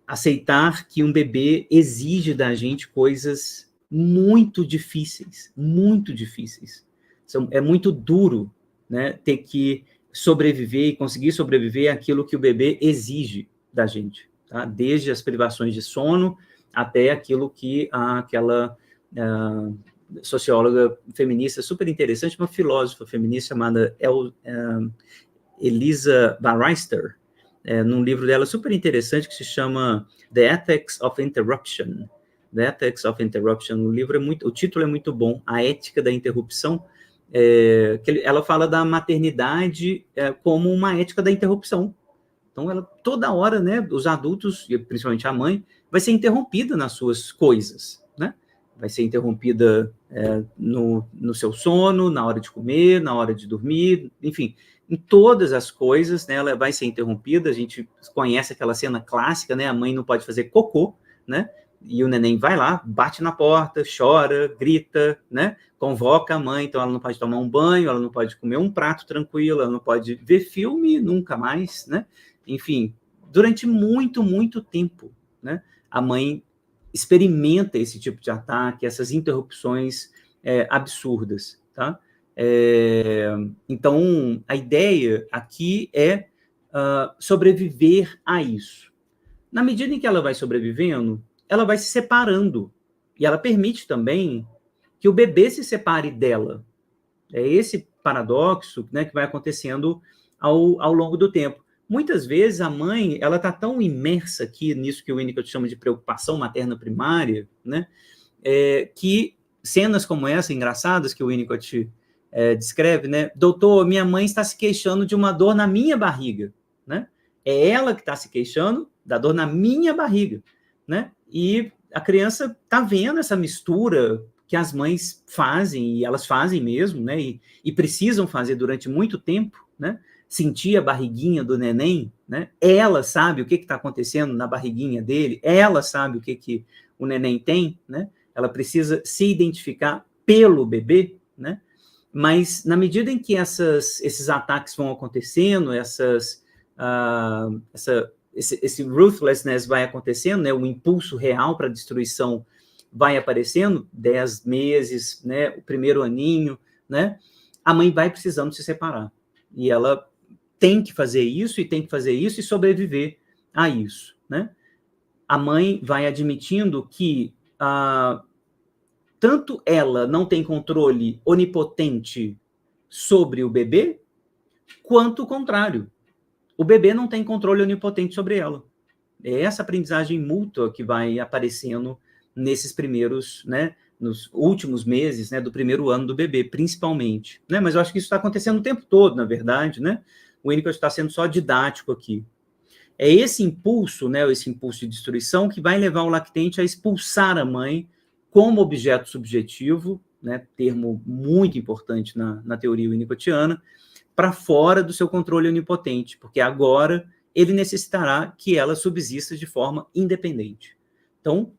aceitar que um bebê exige da gente coisas muito difíceis, muito difíceis. É muito duro, né, ter que sobreviver e conseguir sobreviver àquilo que o bebê exige da gente, tá? Desde as privações de sono até aquilo que aquela socióloga feminista super interessante, uma filósofa feminista chamada Elisa Barister, num livro dela super interessante que se chama The Ethics of Interruption. The Ethics of Interruption. O título é muito bom, A Ética da Interrupção. Ela fala da maternidade como uma ética da interrupção. Então, ela toda hora, né, os adultos, e principalmente a mãe, vai ser interrompida nas suas coisas, né? Vai ser interrompida no seu sono, na hora de comer, na hora de dormir, enfim, em todas as coisas, né, ela vai ser interrompida. A gente conhece aquela cena clássica, né, a mãe não pode fazer cocô, né, e o neném vai lá, bate na porta, chora, grita, né, convoca a mãe, então ela não pode tomar um banho, ela não pode comer um prato tranquilo, ela não pode ver filme nunca mais, né, enfim, durante muito, muito tempo, né, a mãe experimenta esse tipo de ataque, essas interrupções absurdas, tá? Então, a ideia aqui é sobreviver a isso. Na medida em que ela vai sobrevivendo, ela vai se separando, e ela permite também que o bebê se separe dela. É esse paradoxo, né, que vai acontecendo ao longo do tempo. Muitas vezes a mãe, ela está tão imersa aqui nisso que o Winnicott chama de preocupação materna primária, né, que cenas como essa, engraçadas, que o Winnicott descreve, né? Doutor, minha mãe está se queixando de uma dor na minha barriga, né? É ela que está se queixando da dor na minha barriga, né? E a criança está vendo essa mistura que as mães fazem, e elas fazem mesmo, né? E precisam fazer durante muito tempo, né? Sentir a barriguinha do neném, né? Ela sabe o que está acontecendo na barriguinha dele, ela sabe o que o neném tem, né? Ela precisa se identificar pelo bebê, né? Mas na medida em que esses ataques vão acontecendo, esse ruthlessness vai acontecendo, né? O impulso real para a destruição vai aparecendo, 10 meses, né? O primeiro aninho, né? A mãe vai precisando se separar. E ela tem que fazer isso, e sobreviver a isso, né? A mãe vai admitindo que tanto ela não tem controle onipotente sobre o bebê, quanto o contrário. O bebê não tem controle onipotente sobre ela. É essa aprendizagem mútua que vai aparecendo nesses primeiros, né, nos últimos meses, né, do primeiro ano do bebê, principalmente, né? Mas eu acho que isso está acontecendo o tempo todo, na verdade, né? O Winnicott está sendo só didático aqui. É esse impulso, né, esse impulso de destruição que vai levar o lactente a expulsar a mãe como objeto subjetivo, né, termo muito importante na teoria winnicottiana, para fora do seu controle onipotente, porque agora ele necessitará que ela subsista de forma independente. Então,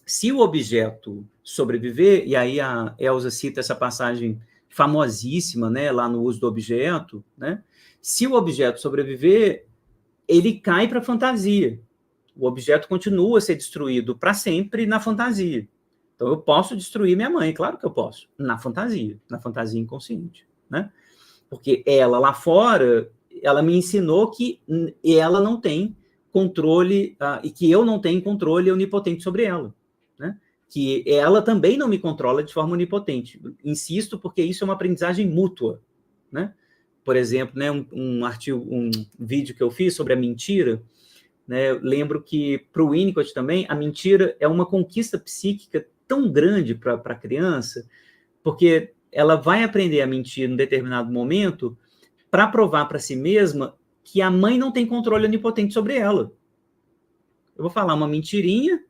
se o objeto sobreviver, e aí a Elsa cita essa passagem famosíssima, né, lá no uso do objeto, né, se o objeto sobreviver, ele cai para a fantasia. O objeto continua a ser destruído para sempre na fantasia. Então, eu posso destruir minha mãe, claro que eu posso, na fantasia inconsciente, né? Porque ela lá fora, ela me ensinou que ela não tem controle, e que eu não tenho controle onipotente sobre ela, né? Que ela também não me controla de forma onipotente. Insisto, porque isso é uma aprendizagem mútua, né? Por exemplo, né, um vídeo que eu fiz sobre a mentira, né, lembro que para o Winnicott também, a mentira é uma conquista psíquica tão grande para a criança, porque ela vai aprender a mentir em determinado momento para provar para si mesma que a mãe não tem controle onipotente sobre ela. Eu vou falar uma mentirinha,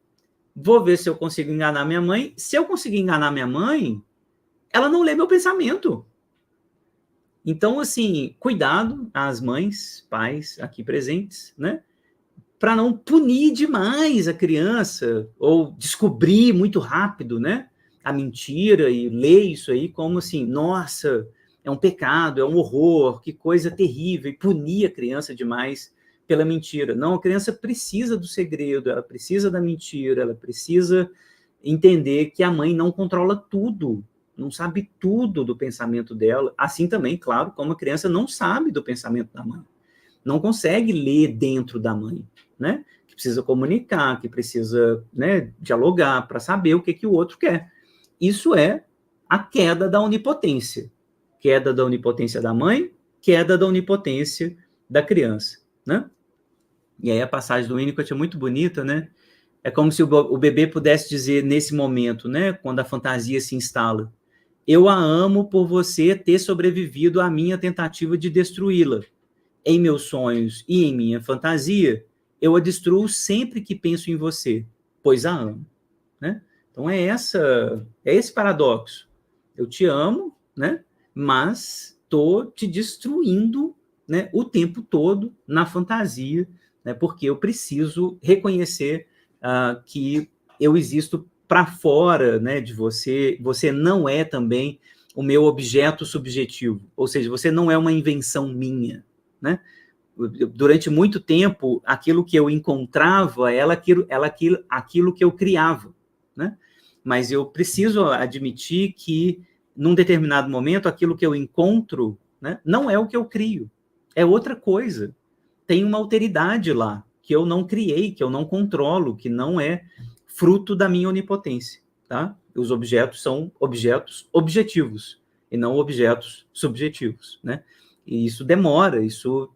vou ver se eu consigo enganar minha mãe. Se eu conseguir enganar minha mãe, ela não lê meu pensamento. Então, assim, cuidado às mães, pais aqui presentes, né? Para não punir demais a criança ou descobrir muito rápido, né, a mentira e ler isso aí como assim, nossa, é um pecado, é um horror, que coisa terrível, e punir a criança demais pela mentira. Não, a criança precisa do segredo, ela precisa da mentira, ela precisa entender que a mãe não controla tudo, não sabe tudo do pensamento dela, assim também, claro, como a criança não sabe do pensamento da mãe, não consegue ler dentro da mãe, né? Que precisa comunicar, que precisa, né, dialogar para saber o que o outro quer. Isso é a queda da onipotência. Queda da onipotência da mãe, queda da onipotência da criança, né? E aí a passagem do Winnicott é muito bonita, né? É como se o bebê pudesse dizer nesse momento, né, quando a fantasia se instala: eu a amo por você ter sobrevivido à minha tentativa de destruí-la. Em meus sonhos e em minha fantasia, eu a destruo sempre que penso em você, pois a amo, né? Então é esse paradoxo. Eu te amo, né? Mas estou te destruindo, né, o tempo todo na fantasia, né? Porque eu preciso reconhecer que eu existo para fora, né, de você. Você não é também o meu objeto subjetivo, ou seja, você não é uma invenção minha, né? Durante muito tempo, aquilo que eu encontrava era aquilo que eu criava, né? Mas eu preciso admitir que, num determinado momento, aquilo que eu encontro, né, não é o que eu crio, é outra coisa. Tem uma alteridade lá, que eu não criei, que eu não controlo, que não é fruto da minha onipotência, tá? Os objetos são objetos objetivos, e não objetos subjetivos, né? E isso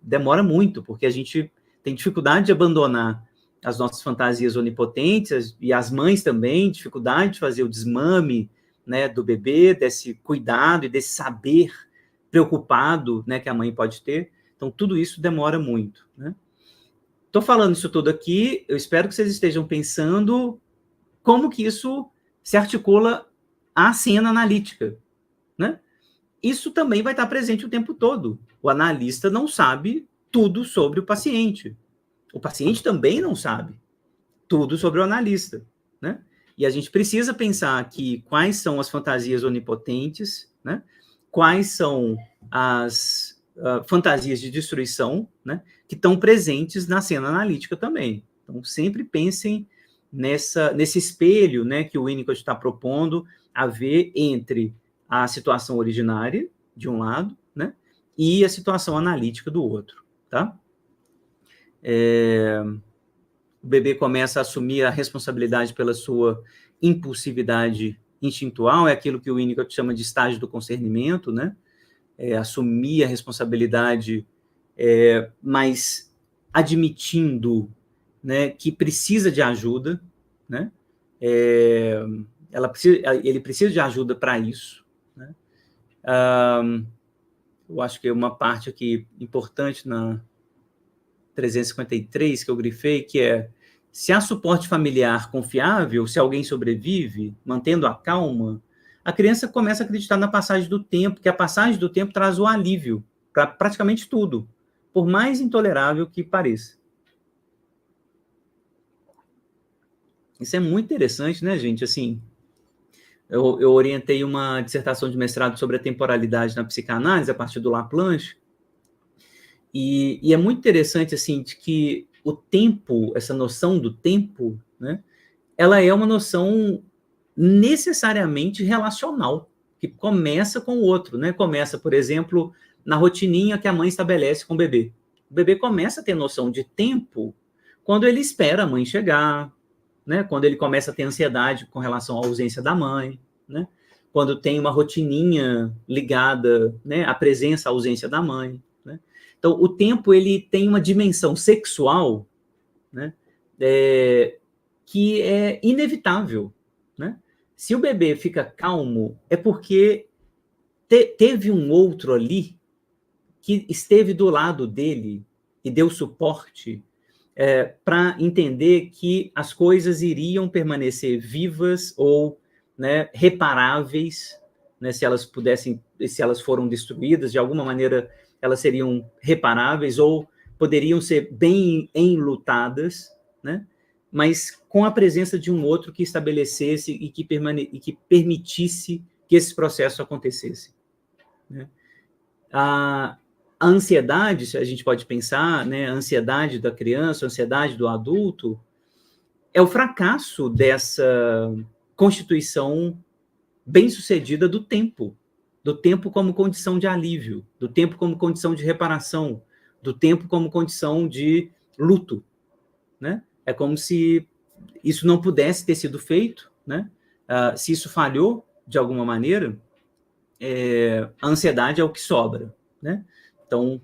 demora muito, porque a gente tem dificuldade de abandonar as nossas fantasias onipotentes, e as mães também, dificuldade de fazer o desmame né, do bebê, desse cuidado e desse saber preocupado, né, que a mãe pode ter. Então, tudo isso demora muito, né? Estou falando isso tudo aqui, eu espero que vocês estejam pensando como que isso se articula à cena analítica, né? Isso também vai estar presente o tempo todo. O analista não sabe tudo sobre o paciente. O paciente também não sabe tudo sobre o analista, né? E a gente precisa pensar aqui quais são as fantasias onipotentes, né? Quais são as fantasias de destruição, né? Que estão presentes na cena analítica também. Então, sempre pensem nesse espelho, né, que o Winnicott está propondo a ver entre a situação originária, de um lado, né, e a situação analítica do outro, tá? O bebê começa a assumir a responsabilidade pela sua impulsividade instintual, é aquilo que o Winnicott chama de estágio do concernimento, né? Assumir a responsabilidade, mas admitindo, né, que precisa de ajuda, né? Ele precisa de ajuda para isso, né? Eu acho que uma parte aqui importante na 353 que eu grifei, que é: se há suporte familiar confiável, se alguém sobrevive, mantendo a calma, a criança começa a acreditar na passagem do tempo, que a passagem do tempo traz o alívio para praticamente tudo, por mais intolerável que pareça. Isso é muito interessante, né, gente? Assim, eu orientei uma dissertação de mestrado sobre a temporalidade na psicanálise, a partir do Laplanche, e é muito interessante, assim, de que o tempo, essa noção do tempo, né, ela é uma noção necessariamente relacional, que começa com o outro, né? Começa, por exemplo, na rotininha que a mãe estabelece com o bebê. O bebê começa a ter noção de tempo quando ele espera a mãe chegar, né? Quando ele começa a ter ansiedade com relação à ausência da mãe, né? Quando tem uma rotininha ligada, né, à presença, à ausência da mãe, né? Então, o tempo, ele tem uma dimensão sexual, né, que é inevitável, né? Se o bebê fica calmo, é porque teve um outro ali que esteve do lado dele e deu suporte para entender que as coisas iriam permanecer vivas ou, né, reparáveis, né, se elas foram destruídas, de alguma maneira elas seriam reparáveis ou poderiam ser bem enlutadas, né, mas com a presença de um outro que estabelecesse e que permitisse que esse processo acontecesse, né? A ansiedade, se a gente pode pensar, né, a ansiedade da criança, a ansiedade do adulto, é o fracasso dessa constituição bem-sucedida do tempo como condição de alívio, do tempo como condição de reparação, do tempo como condição de luto, né? É como se isso não pudesse ter sido feito, né? Se isso falhou de alguma maneira, a ansiedade é o que sobra, né? Então,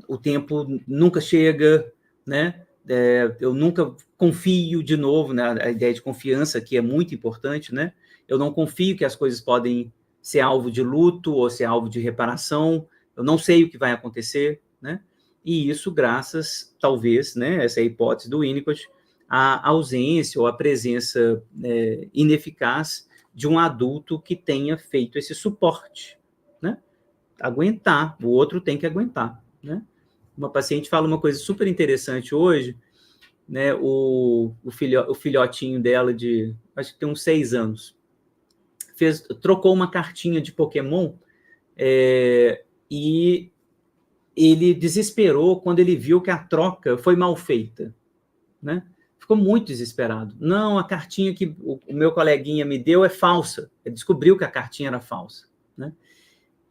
o tempo nunca chega, né? Eu nunca confio de novo, né? A ideia de confiança aqui é muito importante, né? Eu não confio que as coisas podem ser alvo de luto ou ser alvo de reparação. Eu não sei o que vai acontecer, né? E isso graças, talvez, né? Essa é a hipótese do Winnicott, à ausência ou à presença ineficaz de um adulto que tenha feito esse suporte, né? Aguentar, o outro tem que aguentar, né? Uma paciente fala uma coisa super interessante hoje, né? O filhotinho dela de, acho que tem uns 6 anos, trocou uma cartinha de Pokémon e ele desesperou quando ele viu que a troca foi mal feita, né? Ficou muito desesperado. Não, a cartinha que o meu coleguinha me deu é falsa. Ele descobriu que a cartinha era falsa, né?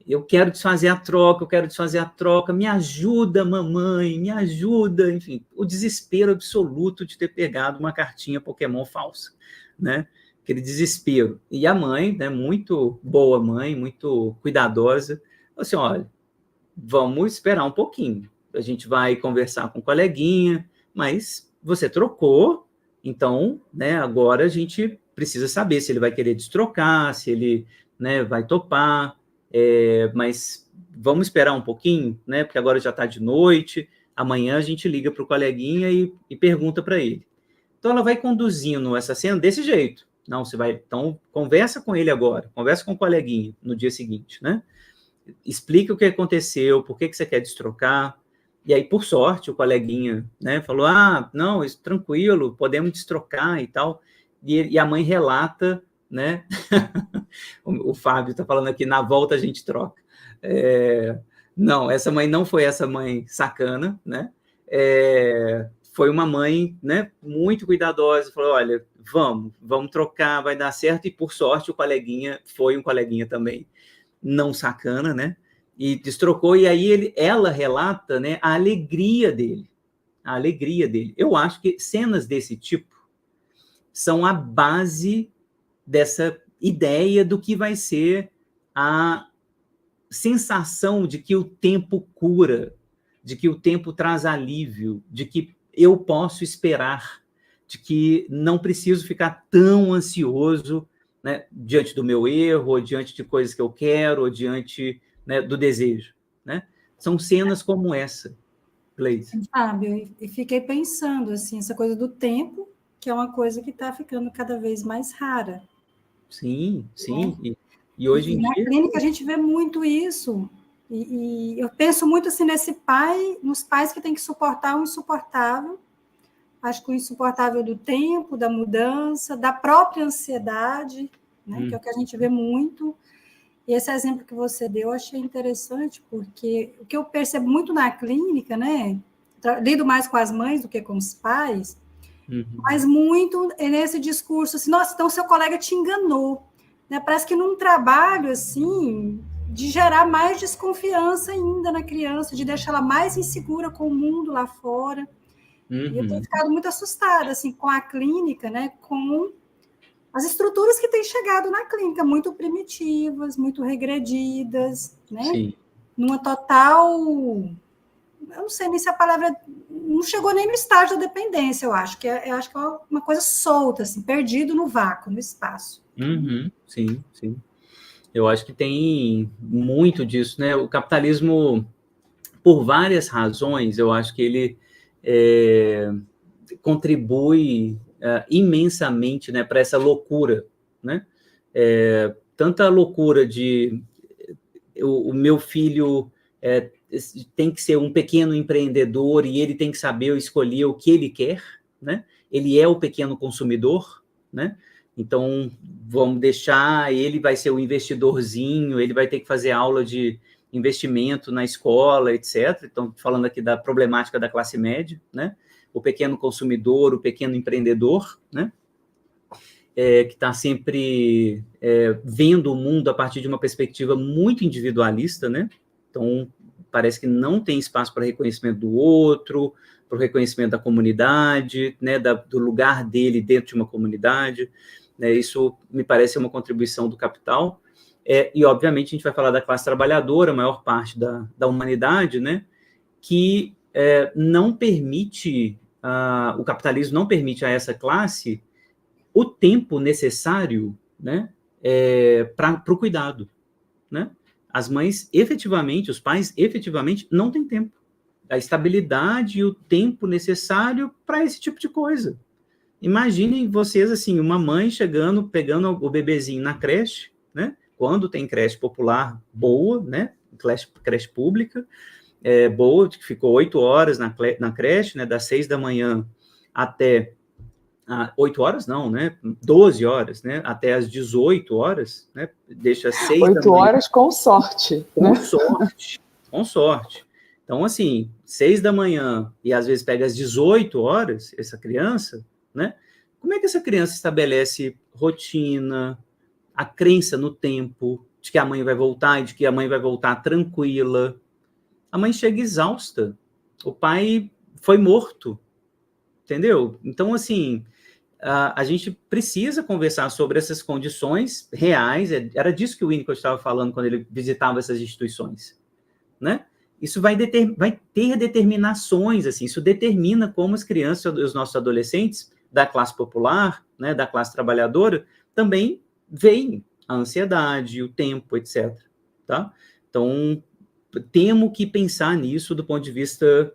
Eu quero desfazer a troca, me ajuda, mamãe, me ajuda. Enfim, o desespero absoluto de ter pegado uma cartinha Pokémon falsa, né? Aquele desespero. E a mãe, né, muito boa mãe, muito cuidadosa, falou assim: olha, vamos esperar um pouquinho. A gente vai conversar com o coleguinha, mas você trocou, então, né, agora a gente precisa saber se ele vai querer destrocar, se ele, né, vai topar, mas vamos esperar um pouquinho, né, porque agora já está de noite, amanhã a gente liga para o coleguinha e pergunta para ele. Então, ela vai conduzindo essa cena desse jeito. Não, você vai, então, conversa com ele agora, conversa com o coleguinha no dia seguinte, né? Explica o que aconteceu, por que você quer destrocar. E aí, por sorte, o coleguinha, né, falou, não, isso tranquilo, podemos destrocar e tal. E a mãe relata, né, o Fábio está falando aqui, na volta a gente troca. Não, essa mãe não foi essa mãe sacana, né, foi uma mãe, né, muito cuidadosa, falou, olha, vamos trocar, vai dar certo, e por sorte o coleguinha foi um coleguinha também, não sacana, né, e destrocou, e aí ela relata, né, a alegria dele. Eu acho que cenas desse tipo são a base dessa ideia do que vai ser a sensação de que o tempo cura, de que o tempo traz alívio, de que eu posso esperar, de que não preciso ficar tão ansioso, né, diante do meu erro, ou diante de coisas que eu quero, ou diante, né, do desejo. Né? São cenas como essa, Gleice. Fábio, e fiquei pensando, assim, essa coisa do tempo, que é uma coisa que está ficando cada vez mais rara. Sim. E hoje em na dia... clínica a gente vê muito isso. E eu penso muito assim nos pais que têm que suportar o insuportável. Acho que o insuportável do tempo, da mudança, da própria ansiedade, né, que é o que a gente vê muito. E esse exemplo que você deu eu achei interessante, porque o que eu percebo muito na clínica, né, lido mais com as mães do que com os pais, mas muito nesse discurso assim, nossa, então seu colega te enganou. Né? Parece que num trabalho assim, de gerar mais desconfiança ainda na criança, de deixar ela mais insegura com o mundo lá fora. E eu tenho ficado muito assustada assim, com a clínica, né? Com as estruturas que têm chegado na clínica, muito primitivas, muito regredidas, né? Sim. Numa total... Eu não sei nem se a palavra... Não chegou nem no estágio da dependência, eu acho que é uma coisa solta, assim, perdido no vácuo, no espaço. Sim. Eu acho que tem muito disso, né? O capitalismo, por várias razões, eu acho que ele contribui imensamente, né, para essa loucura, né? Tanta loucura de o meu filho tem que ser um pequeno empreendedor e ele tem que saber escolher o que ele quer, né? Ele é o pequeno consumidor, né? Então, vamos deixar, ele vai ser o investidorzinho, ele vai ter que fazer aula de investimento na escola, etc. Então, falando aqui da problemática da classe média, né? O pequeno consumidor, o pequeno empreendedor, né? Que está sempre vendo o mundo a partir de uma perspectiva muito individualista, né? Então, parece que não tem espaço para reconhecimento do outro, para o reconhecimento da comunidade, né? Do lugar dele dentro de uma comunidade. Isso me parece uma contribuição do capital, e obviamente a gente vai falar da classe trabalhadora, a maior parte da humanidade, né, que não permite, o capitalismo não permite a essa classe o tempo necessário, né, para o cuidado, né? As mães efetivamente, os pais efetivamente não têm tempo, a estabilidade e o tempo necessário para esse tipo de coisa. Imaginem vocês, assim, uma mãe chegando, pegando o bebezinho na creche, né? Quando tem creche popular boa, né? Creche pública, boa, que ficou 8 horas na creche, né? Das 6 da manhã até 8 horas, não, né? 12 horas, né? Até as 18 horas, né? Deixa 6 8 da manhã. horas com sorte. Com sorte, com sorte. Então, assim, 6 da manhã e às vezes pega às 18 horas, essa criança, né? Como é que essa criança estabelece rotina, a crença no tempo, de que a mãe vai voltar e de que a mãe vai voltar tranquila? A mãe chega exausta. O pai foi morto, entendeu? Então, assim, a gente precisa conversar sobre essas condições reais. Era disso que o Winnicott estava falando quando ele visitava essas instituições, né? Isso vai ter determinações, assim, isso determina como as crianças e os nossos adolescentes da classe popular, né, da classe trabalhadora, também vem a ansiedade, o tempo, etc. Tá? Então, temos que pensar nisso do ponto de vista,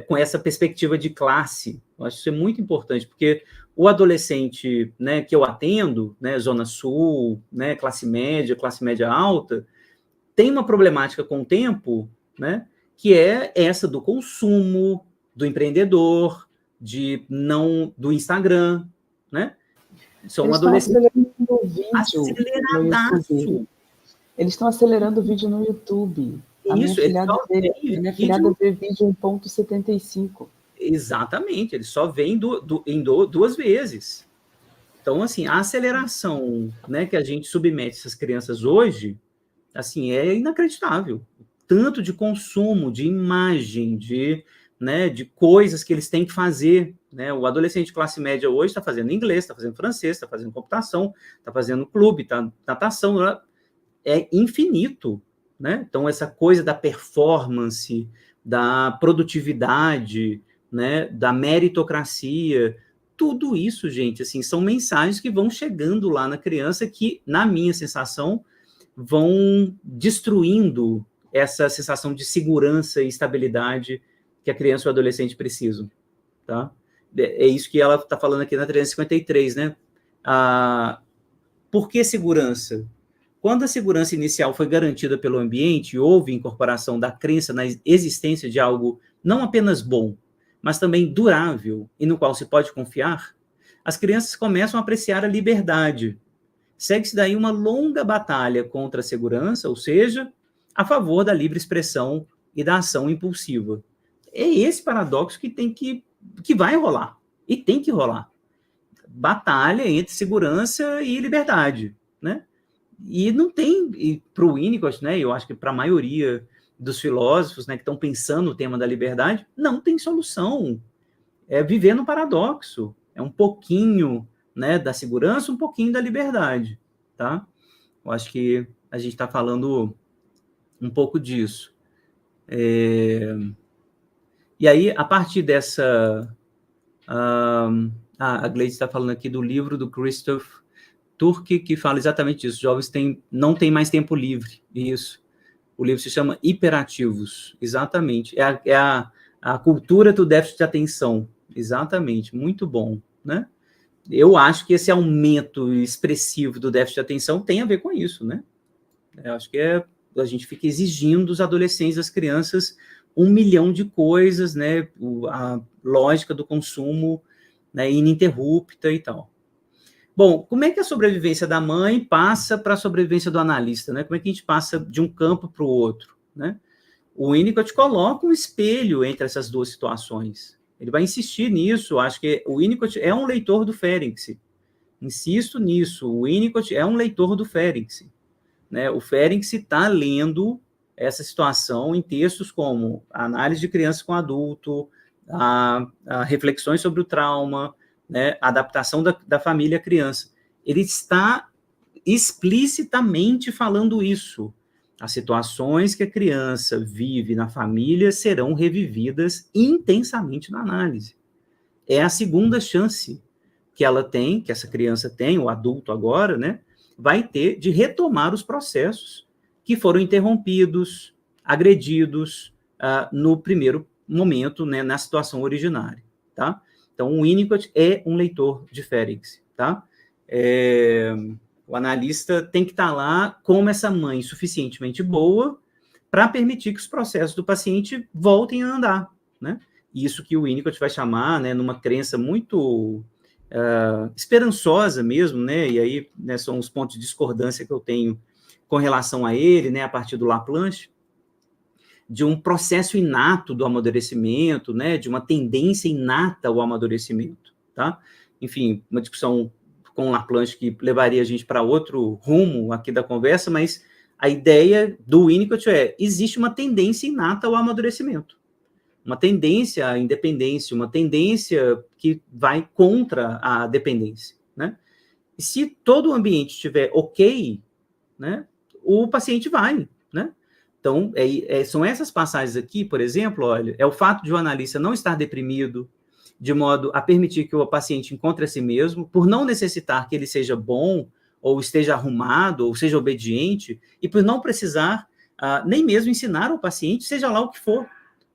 com essa perspectiva de classe. Eu acho que isso é muito importante, porque o adolescente, né, que eu atendo, né, Zona Sul, né, classe média alta, tem uma problemática com o tempo, né, que é essa do consumo, do empreendedor, do Instagram, né? São Eles adolescentes estão acelerando Eles estão acelerando o vídeo no YouTube. Isso, minha afilhada vê vídeo 1.75. Exatamente, ele só vem em 2 vezes. Então, assim, a aceleração, né, que a gente submete essas crianças hoje, assim, é inacreditável. Tanto de consumo, de imagem, né, de coisas que eles têm que fazer. Né? O adolescente de classe média hoje está fazendo inglês, está fazendo francês, está fazendo computação, está fazendo clube, está natação, é infinito. Né? Então, essa coisa da performance, da produtividade, né, da meritocracia, tudo isso, gente, assim, são mensagens que vão chegando lá na criança que, na minha sensação, vão destruindo essa sensação de segurança e estabilidade que a criança ou o adolescente precisam, tá? É isso que ela está falando aqui na 353, né? Por que segurança? Quando a segurança inicial foi garantida pelo ambiente e houve incorporação da crença na existência de algo não apenas bom, mas também durável e no qual se pode confiar, as crianças começam a apreciar a liberdade. Segue-se daí uma longa batalha contra a segurança, ou seja, a favor da livre expressão e da ação impulsiva. É esse paradoxo que vai rolar, e tem que rolar. Batalha entre segurança e liberdade, né? E não tem, para o Winnicott, né, eu acho que para a maioria dos filósofos, né, que estão pensando no tema da liberdade, não tem solução. É viver no paradoxo. É um pouquinho, né, da segurança, um pouquinho da liberdade, tá? Eu acho que a gente está falando um pouco disso. E aí, a partir dessa... a Gleice está falando aqui do livro do Christoph Turk, que fala exatamente isso. Os jovens não têm mais tempo livre. Isso. O livro se chama Hiperativos. Exatamente. É a cultura do déficit de atenção. Exatamente. Muito bom, né? Eu acho que esse aumento expressivo do déficit de atenção tem a ver com isso, né? Eu acho que a gente fica exigindo dos adolescentes, das crianças, 1 milhão de coisas, né? A lógica do consumo, né, ininterrupta e tal. Bom, como é que a sobrevivência da mãe passa para a sobrevivência do analista, né? Como é que a gente passa de um campo para o outro, né? O Winnicott coloca um espelho entre essas duas situações. Ele vai insistir nisso. Acho que o Winnicott é um leitor do Ferenczi. Insisto nisso. O Winnicott é um leitor do Ferenczi, né? O Ferenczi está lendo essa situação em textos como a análise de criança com adulto, a reflexões sobre o trauma, né, a adaptação da família à criança. Ele está explicitamente falando isso. As situações que a criança vive na família serão revividas intensamente na análise. É a segunda chance que ela tem, que essa criança tem, o adulto agora, né, vai ter de retomar os processos que foram interrompidos, agredidos no primeiro momento, né, na situação originária, tá? Então, o Winnicott é um leitor de Ferenczi, tá? O analista tem que estar lá como essa mãe suficientemente boa para permitir que os processos do paciente voltem a andar, né? Isso que o Winnicott vai chamar, né, numa crença muito esperançosa mesmo, né? E aí, né, são os pontos de discordância que eu tenho com relação a ele, né, a partir do Laplanche, de um processo inato do amadurecimento, né, de uma tendência inata ao amadurecimento, tá? Enfim, uma discussão com Laplanche que levaria a gente para outro rumo aqui da conversa, mas a ideia do Winnicott existe uma tendência inata ao amadurecimento, uma tendência à independência, uma tendência que vai contra a dependência, né? E se todo o ambiente estiver ok, né, o paciente vai, né? Então, são essas passagens aqui, por exemplo, olha, é o fato de o analista não estar deprimido, de modo a permitir que o paciente encontre a si mesmo, por não necessitar que ele seja bom, ou esteja arrumado, ou seja obediente, e por não precisar nem mesmo ensinar ao paciente, seja lá o que for.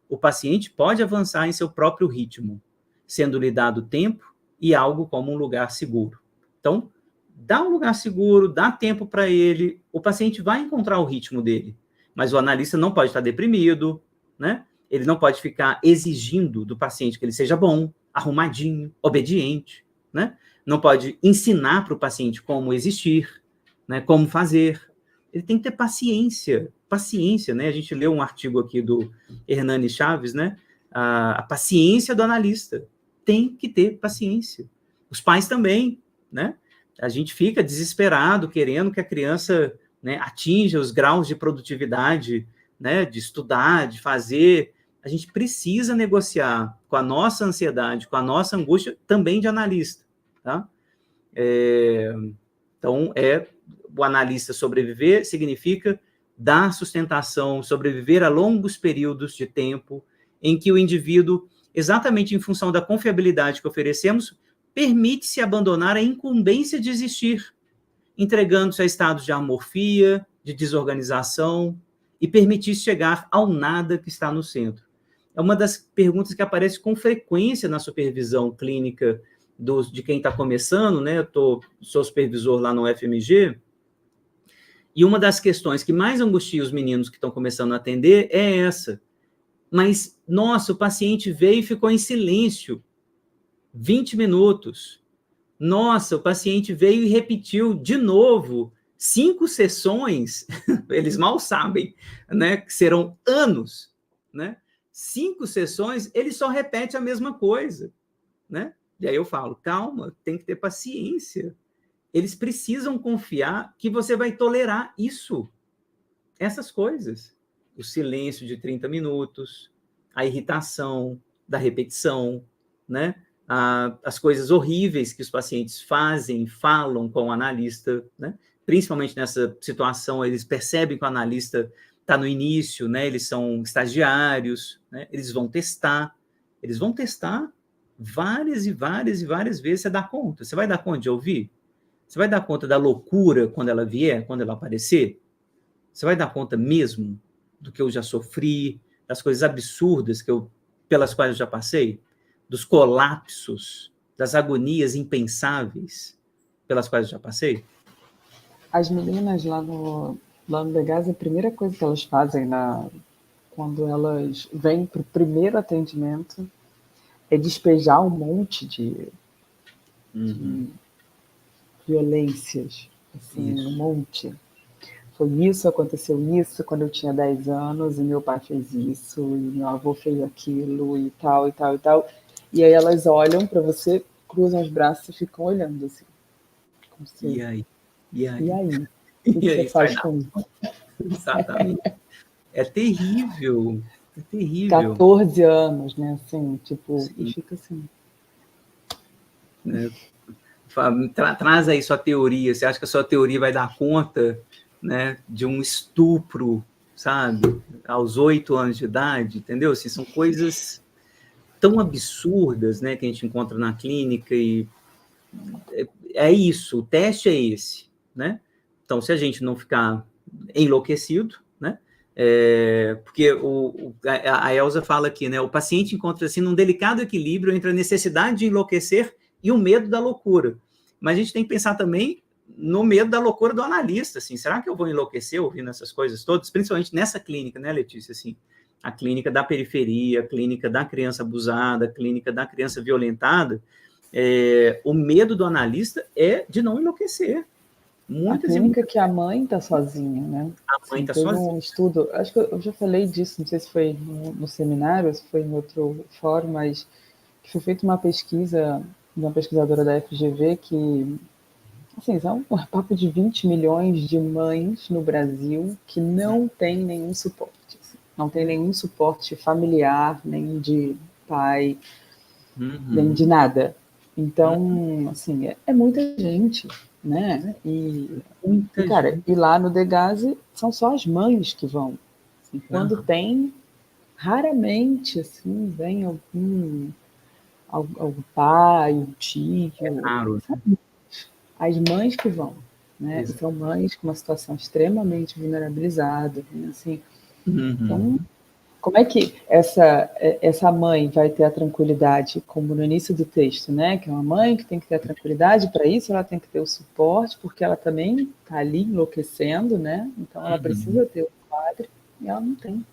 O paciente pode avançar em seu próprio ritmo, sendo-lhe dado tempo e algo como um lugar seguro. Então, dá um lugar seguro, dá tempo para ele, o paciente vai encontrar o ritmo dele, mas o analista não pode estar deprimido, né? Ele não pode ficar exigindo do paciente que ele seja bom, arrumadinho, obediente, né? Não pode ensinar para o paciente como existir, né? Como fazer. Ele tem que ter paciência, né? A gente leu um artigo aqui do Hernani Chaves, né? A paciência do analista. Tem que ter paciência. Os pais também, né? A gente fica desesperado, querendo que a criança, né, atinja os graus de produtividade, né, de estudar, de fazer. A gente precisa negociar com a nossa ansiedade, com a nossa angústia, também de analista, tá? Então, o analista sobreviver significa dar sustentação, sobreviver a longos períodos de tempo em que o indivíduo, exatamente em função da confiabilidade que oferecemos, permite-se abandonar a incumbência de existir, entregando-se a estados de amorfia, de desorganização, e permitir-se chegar ao nada que está no centro. É uma das perguntas que aparece com frequência na supervisão clínica de quem está começando, né? Eu sou supervisor lá no FMG, e uma das questões que mais angustia os meninos que estão começando a atender é essa. Mas, nossa, o paciente veio e ficou em silêncio 20 minutos. Nossa, o paciente veio e repetiu de novo 5 sessões, eles mal sabem, né, que serão anos, né? 5 sessões, ele só repete a mesma coisa, né? E aí eu falo, calma, tem que ter paciência. Eles precisam confiar que você vai tolerar isso, essas coisas. O silêncio de 30 minutos, a irritação da repetição, né? As coisas horríveis que os pacientes fazem, falam com o analista, né? Principalmente nessa situação, eles percebem que o analista está no início, né? Eles são estagiários, né? Eles vão testar várias e várias e várias vezes. Você dá conta? Você vai dar conta de ouvir? Você vai dar conta da loucura quando ela vier, quando ela aparecer? Você vai dar conta mesmo do que eu já sofri, das coisas absurdas pelas quais eu já passei? Dos colapsos, das agonias impensáveis pelas quais eu já passei? As meninas lá no Degás, a primeira coisa que elas fazem quando elas vêm para o primeiro atendimento é despejar um monte de violências, assim, um monte. Foi isso, aconteceu isso quando eu tinha 10 anos, e meu pai fez isso, e meu avô fez aquilo, e tal, e tal, e tal. E aí elas olham para você, cruzam os braços e ficam olhando assim. E aí? E aí? O que você faz com isso? Exatamente. É terrível. É terrível. 14 anos, né? Assim, tipo, sim. E fica assim. Traz aí sua teoria. Você acha que a sua teoria vai dar conta, né, de um estupro, sabe? Aos 8 anos de idade, entendeu? Assim, são coisas tão absurdas, né, que a gente encontra na clínica, e é isso, o teste é esse, né? Então, se a gente não ficar enlouquecido, né? Porque a Elza fala aqui, né? O paciente encontra-se num delicado equilíbrio entre a necessidade de enlouquecer e o medo da loucura. Mas a gente tem que pensar também no medo da loucura do analista, assim. Será que eu vou enlouquecer ouvindo essas coisas todas? Principalmente nessa clínica, né, Letícia? Assim, a clínica da periferia, a clínica da criança abusada, a clínica da criança violentada. O medo do analista é de não enlouquecer. A clínica que a mãe está sozinha, né? A mãe está sozinha. Um estudo, acho que eu já falei disso, não sei se foi no seminário, se foi em outro fórum, mas que foi feita uma pesquisa de uma pesquisadora da FGV que, assim, são um papo de 20 milhões de mães no Brasil que não tem nenhum suporte. Assim, não tem nenhum suporte familiar, nem de pai, nem de nada. Então, assim, é muita gente, né? E cara, e lá no Degás são só as mães que vão. Assim, quando tem, raramente, assim, vem algum ao pai, o tio, Claro. sabe? As mães que vão, né? Exato. São mães com uma situação extremamente vulnerabilizada, né? Assim, então, Uhum. como é que essa mãe vai ter a tranquilidade, como no início do texto, né? Que é uma mãe que tem que ter a tranquilidade, para isso ela tem que ter o suporte, porque ela também está ali enlouquecendo, né? Então ela Uhum. precisa ter o padre e ela não tem.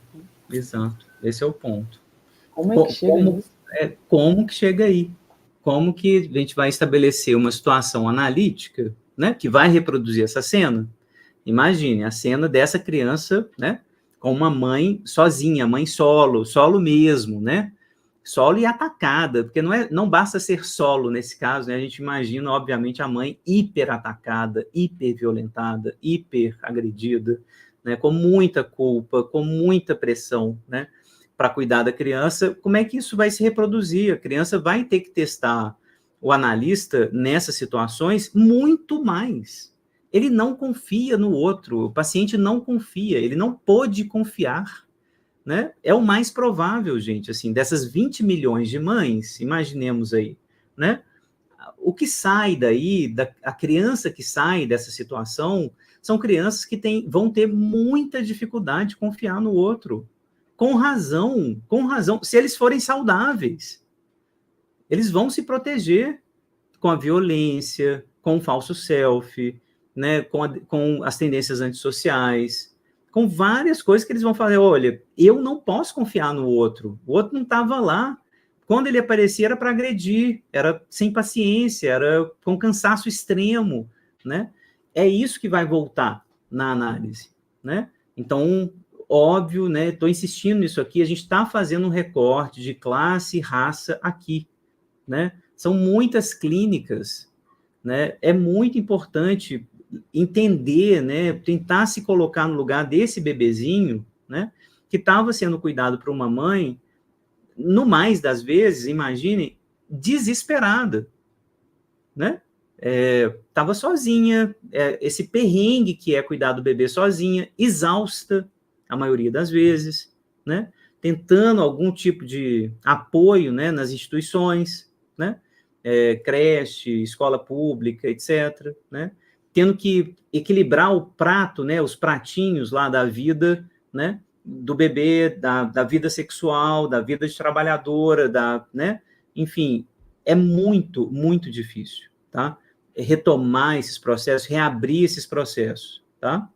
Exato. Esse é o ponto. Como é que chega nisso? Como que chega aí? Como que a gente vai estabelecer uma situação analítica, né, que vai reproduzir essa cena? Imagine a cena dessa criança, né, com uma mãe sozinha, mãe solo mesmo, né? Solo e atacada, porque não basta ser solo nesse caso, né? A gente imagina, obviamente, a mãe hiper atacada, hiper violentada, hiper agredida, né? Com muita culpa, com muita pressão, né? Para cuidar da criança. Como é que isso vai se reproduzir? A criança vai ter que testar o analista nessas situações muito mais. Ele não confia no outro, o paciente não confia, ele não pôde confiar, né? É o mais provável, gente, assim, dessas 20 milhões de mães, imaginemos aí, né? O que sai daí, a criança que sai dessa situação, são crianças que vão ter muita dificuldade de confiar no outro. Com razão, com razão. Se eles forem saudáveis, eles vão se proteger com a violência, com o falso self, né, com as tendências antissociais, com várias coisas que eles vão falar, olha, eu não posso confiar no outro, o outro não estava lá, quando ele aparecia era para agredir, era sem paciência, era com cansaço extremo, né? É isso que vai voltar na análise, né? Então, óbvio, né, estou insistindo nisso aqui, a gente está fazendo um recorte de classe e raça aqui, né? São muitas clínicas, né? É muito importante entender, né? Tentar se colocar no lugar desse bebezinho, né? Que estava sendo cuidado por uma mãe, no mais das vezes, imaginem, desesperada, né? Estava sozinha, esse perrengue que é cuidar do bebê sozinha, exausta, a maioria das vezes, né? Tentando algum tipo de apoio, né, nas instituições, né? Creche, escola pública, etc., né? Tendo que equilibrar o prato, né, os pratinhos lá da vida, né, do bebê, da vida sexual, da vida de trabalhadora, né? Enfim, é muito, muito difícil, tá? Retomar esses processos, reabrir esses processos, tá?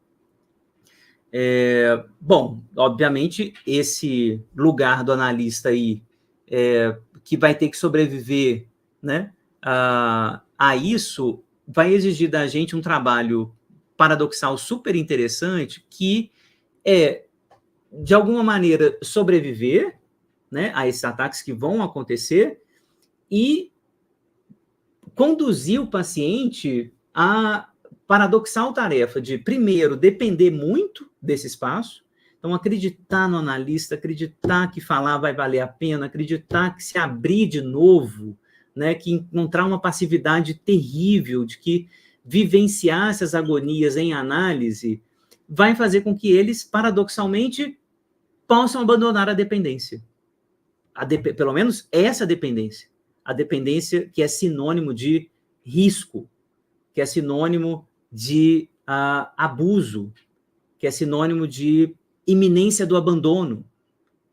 Bom, obviamente, esse lugar do analista aí, que vai ter que sobreviver, né, a isso, vai exigir da gente um trabalho paradoxal super interessante, que é, de alguma maneira, sobreviver, né, a esses ataques que vão acontecer e conduzir o paciente à paradoxal tarefa de, primeiro, depender muito desse espaço, então acreditar no analista, acreditar que falar vai valer a pena, acreditar que se abrir de novo, né, que encontrar uma passividade terrível, de que vivenciar essas agonias em análise vai fazer com que eles, paradoxalmente, possam abandonar a dependência. Pelo menos essa dependência. A dependência que é sinônimo de risco, que é sinônimo de abuso, que é sinônimo de iminência do abandono,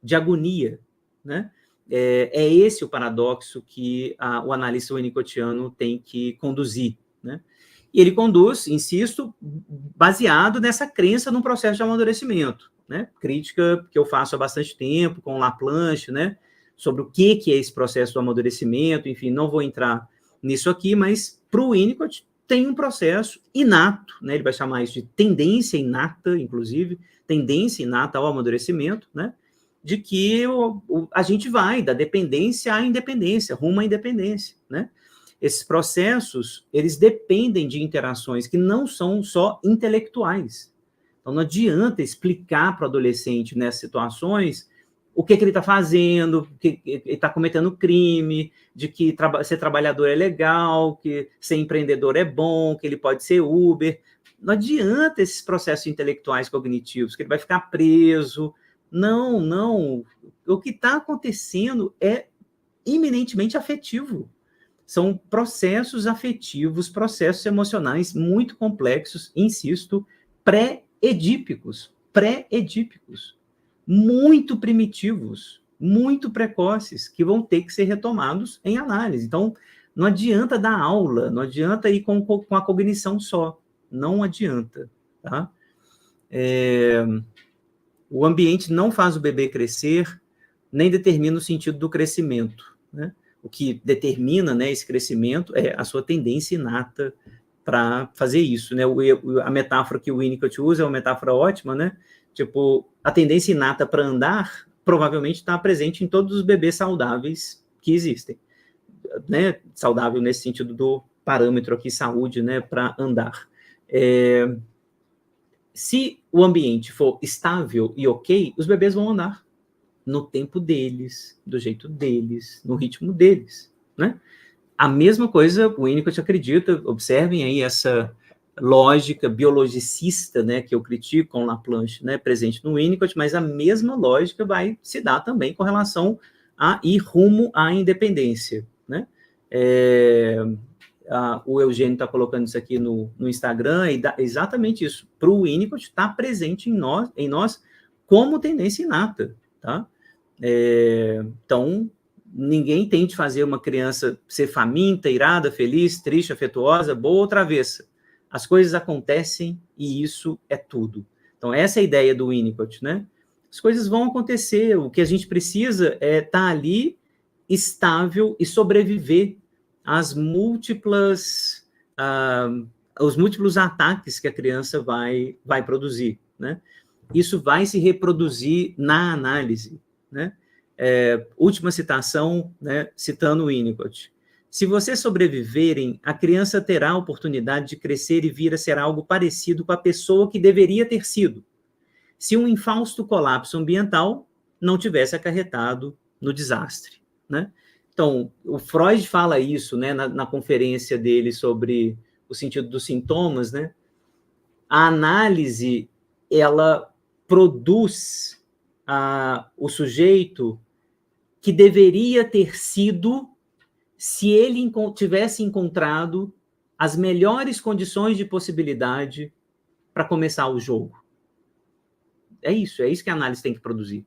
de agonia, né? É esse o paradoxo que o analista winnicottiano tem que conduzir, né? E ele conduz, insisto, baseado nessa crença num processo de amadurecimento, né? Crítica que eu faço há bastante tempo com Laplanche, né? Sobre o que é esse processo do amadurecimento, enfim, não vou entrar nisso aqui, mas para o Winnicott tem um processo inato, né? Ele vai chamar isso de tendência inata, inclusive, tendência inata ao amadurecimento, né? De que a gente vai da dependência à independência, rumo à independência, né? Esses processos, eles dependem de interações que não são só intelectuais. Então, não adianta explicar para o adolescente nessas situações o que ele está fazendo, que ele está cometendo crime, de que ser trabalhador é legal, que ser empreendedor é bom, que ele pode ser Uber. Não adianta esses processos intelectuais cognitivos, que ele vai ficar preso. Não, não. O que está acontecendo é eminentemente afetivo. São processos afetivos, processos emocionais muito complexos, insisto, pré-edípicos, muito primitivos, muito precoces, que vão ter que ser retomados em análise. Então, não adianta dar aula, não adianta ir com a cognição só, não adianta, tá? O ambiente não faz o bebê crescer, nem determina o sentido do crescimento, né? O que determina, né, esse crescimento é a sua tendência inata para fazer isso, né? A metáfora que o Winnicott usa é uma metáfora ótima, né? Tipo, a tendência inata para andar provavelmente está presente em todos os bebês saudáveis que existem, né? Saudável nesse sentido do parâmetro aqui, saúde, né, para andar. Se o ambiente for estável e ok, os bebês vão andar no tempo deles, do jeito deles, no ritmo deles, né? A mesma coisa o Winnicott acredita, observem aí essa lógica biologicista, né, que eu critico com Laplanche, né, presente no Winnicott, mas a mesma lógica vai se dar também com relação a ir rumo à independência, né? O Eugênio está colocando isso aqui no Instagram, e dá exatamente isso. Para o Winnicott, está presente em nós como tendência inata, tá? Então, ninguém tente fazer uma criança ser faminta, irada, feliz, triste, afetuosa, boa ou travessa. As coisas acontecem e isso é tudo. Então, essa é a ideia do Winnicott, né? As coisas vão acontecer, o que a gente precisa é estar ali estável e sobreviver às os múltiplos ataques que a criança vai produzir, né? Isso vai se reproduzir na análise, né? Última citação, né, citando o Winnicott. Se vocês sobreviverem, a criança terá a oportunidade de crescer e vir a ser algo parecido com a pessoa que deveria ter sido, se um infausto colapso ambiental não tivesse acarretado no desastre, né? Então, o Freud fala isso, né, na conferência dele sobre o sentido dos sintomas, né? A análise, ela produz o sujeito que deveria ter sido se ele tivesse encontrado as melhores condições de possibilidade para começar o jogo. É isso que a análise tem que produzir.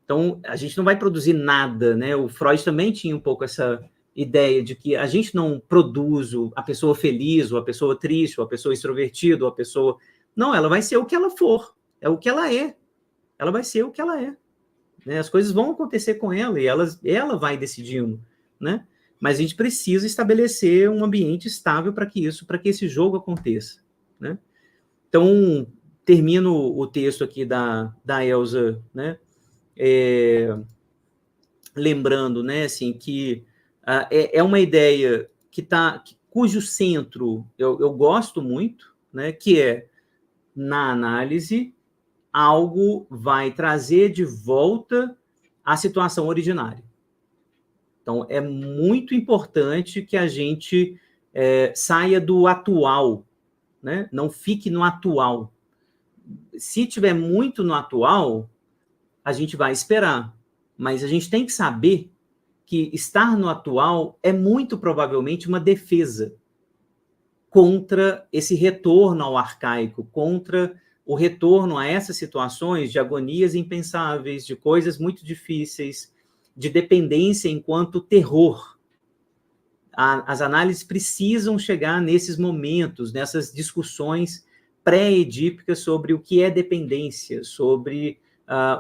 Então, a gente não vai produzir nada, né? O Freud também tinha um pouco essa ideia de que a gente não produz a pessoa feliz, ou a pessoa triste, ou a pessoa extrovertida, ou a pessoa... Não, ela vai ser o que ela for, é o que ela é. Ela vai ser o que ela é. Né? As coisas vão acontecer com ela, e ela vai decidindo, né? Mas a gente precisa estabelecer um ambiente estável para que esse jogo aconteça, né? Então, termino o texto aqui da Elza, né? Lembrando, né, assim, que é uma ideia cujo centro eu gosto muito, né, que é, na análise, algo vai trazer de volta a situação originária. Então, é muito importante que a gente saia do atual, né? Não fique no atual. Se tiver muito no atual, a gente vai esperar. Mas a gente tem que saber que estar no atual é muito provavelmente uma defesa contra esse retorno ao arcaico, contra o retorno a essas situações de agonias impensáveis, de coisas muito difíceis, de dependência enquanto terror. As análises precisam chegar nesses momentos, nessas discussões pré-edípicas sobre o que é dependência, sobre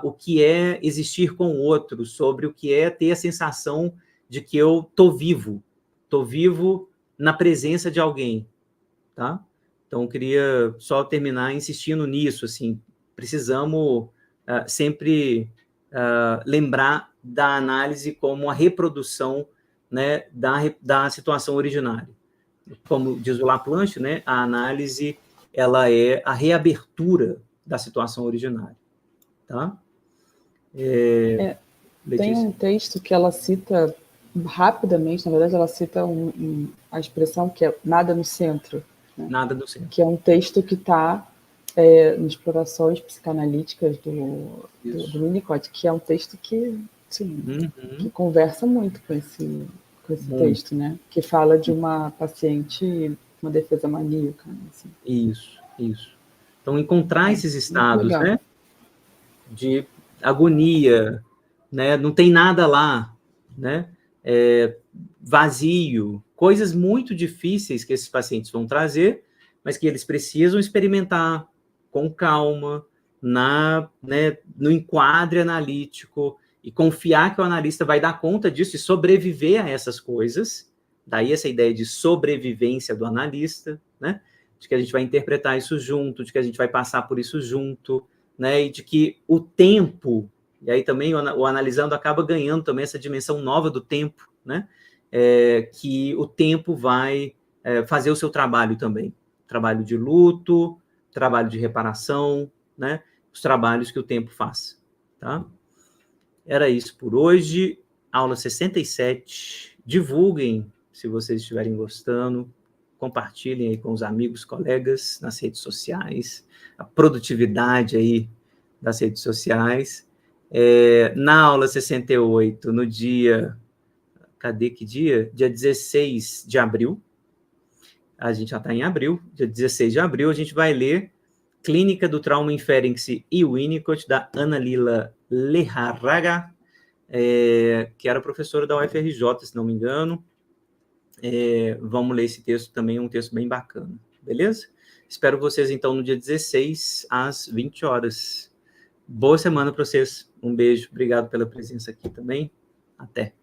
o que é existir com o outro, sobre o que é ter a sensação de que eu estou vivo na presença de alguém, tá? Então, eu queria só terminar insistindo nisso, assim, precisamos sempre lembrar da análise como a reprodução, né, da situação originária. Como diz o Laplanche, né, a análise ela é a reabertura da situação originária. Tá? Tem um texto que ela cita rapidamente, na verdade, ela cita a expressão que é nada no centro. Né? Nada no centro. Que é um texto que está nas explorações psicanalíticas do Winnicott, que é um texto que Sim, que conversa muito com esse texto, né? Que fala de uma paciente, uma defesa maníaca. Assim. Isso. Então, encontrar esses estados, né? De agonia, né? Não tem nada lá, né? Vazio, coisas muito difíceis que esses pacientes vão trazer, mas que eles precisam experimentar com calma, no enquadre analítico, e confiar que o analista vai dar conta disso e sobreviver a essas coisas. Daí essa ideia de sobrevivência do analista, né? De que a gente vai interpretar isso junto, de que a gente vai passar por isso junto, né? E de que o tempo, e aí também o analisando acaba ganhando também essa dimensão nova do tempo, né? Que o tempo vai fazer o seu trabalho também. Trabalho de luto, trabalho de reparação, né? Os trabalhos que o tempo faz, tá? Era isso por hoje. Aula 67. Divulguem, se vocês estiverem gostando. Compartilhem aí com os amigos, colegas, nas redes sociais. A produtividade aí das redes sociais. Na aula 68, no dia... Cadê que dia? Dia 16 de abril. A gente já está em abril. Dia 16 de abril, a gente vai ler Clínica do Trauma em Ferenczi e Winnicott, da Ana Lila Lejarraga, que era professora da UFRJ, se não me engano. Vamos ler esse texto também, é um texto bem bacana, beleza? Espero vocês, então, no dia 16, às 20 horas. Boa semana para vocês. Um beijo, obrigado pela presença aqui também. Até.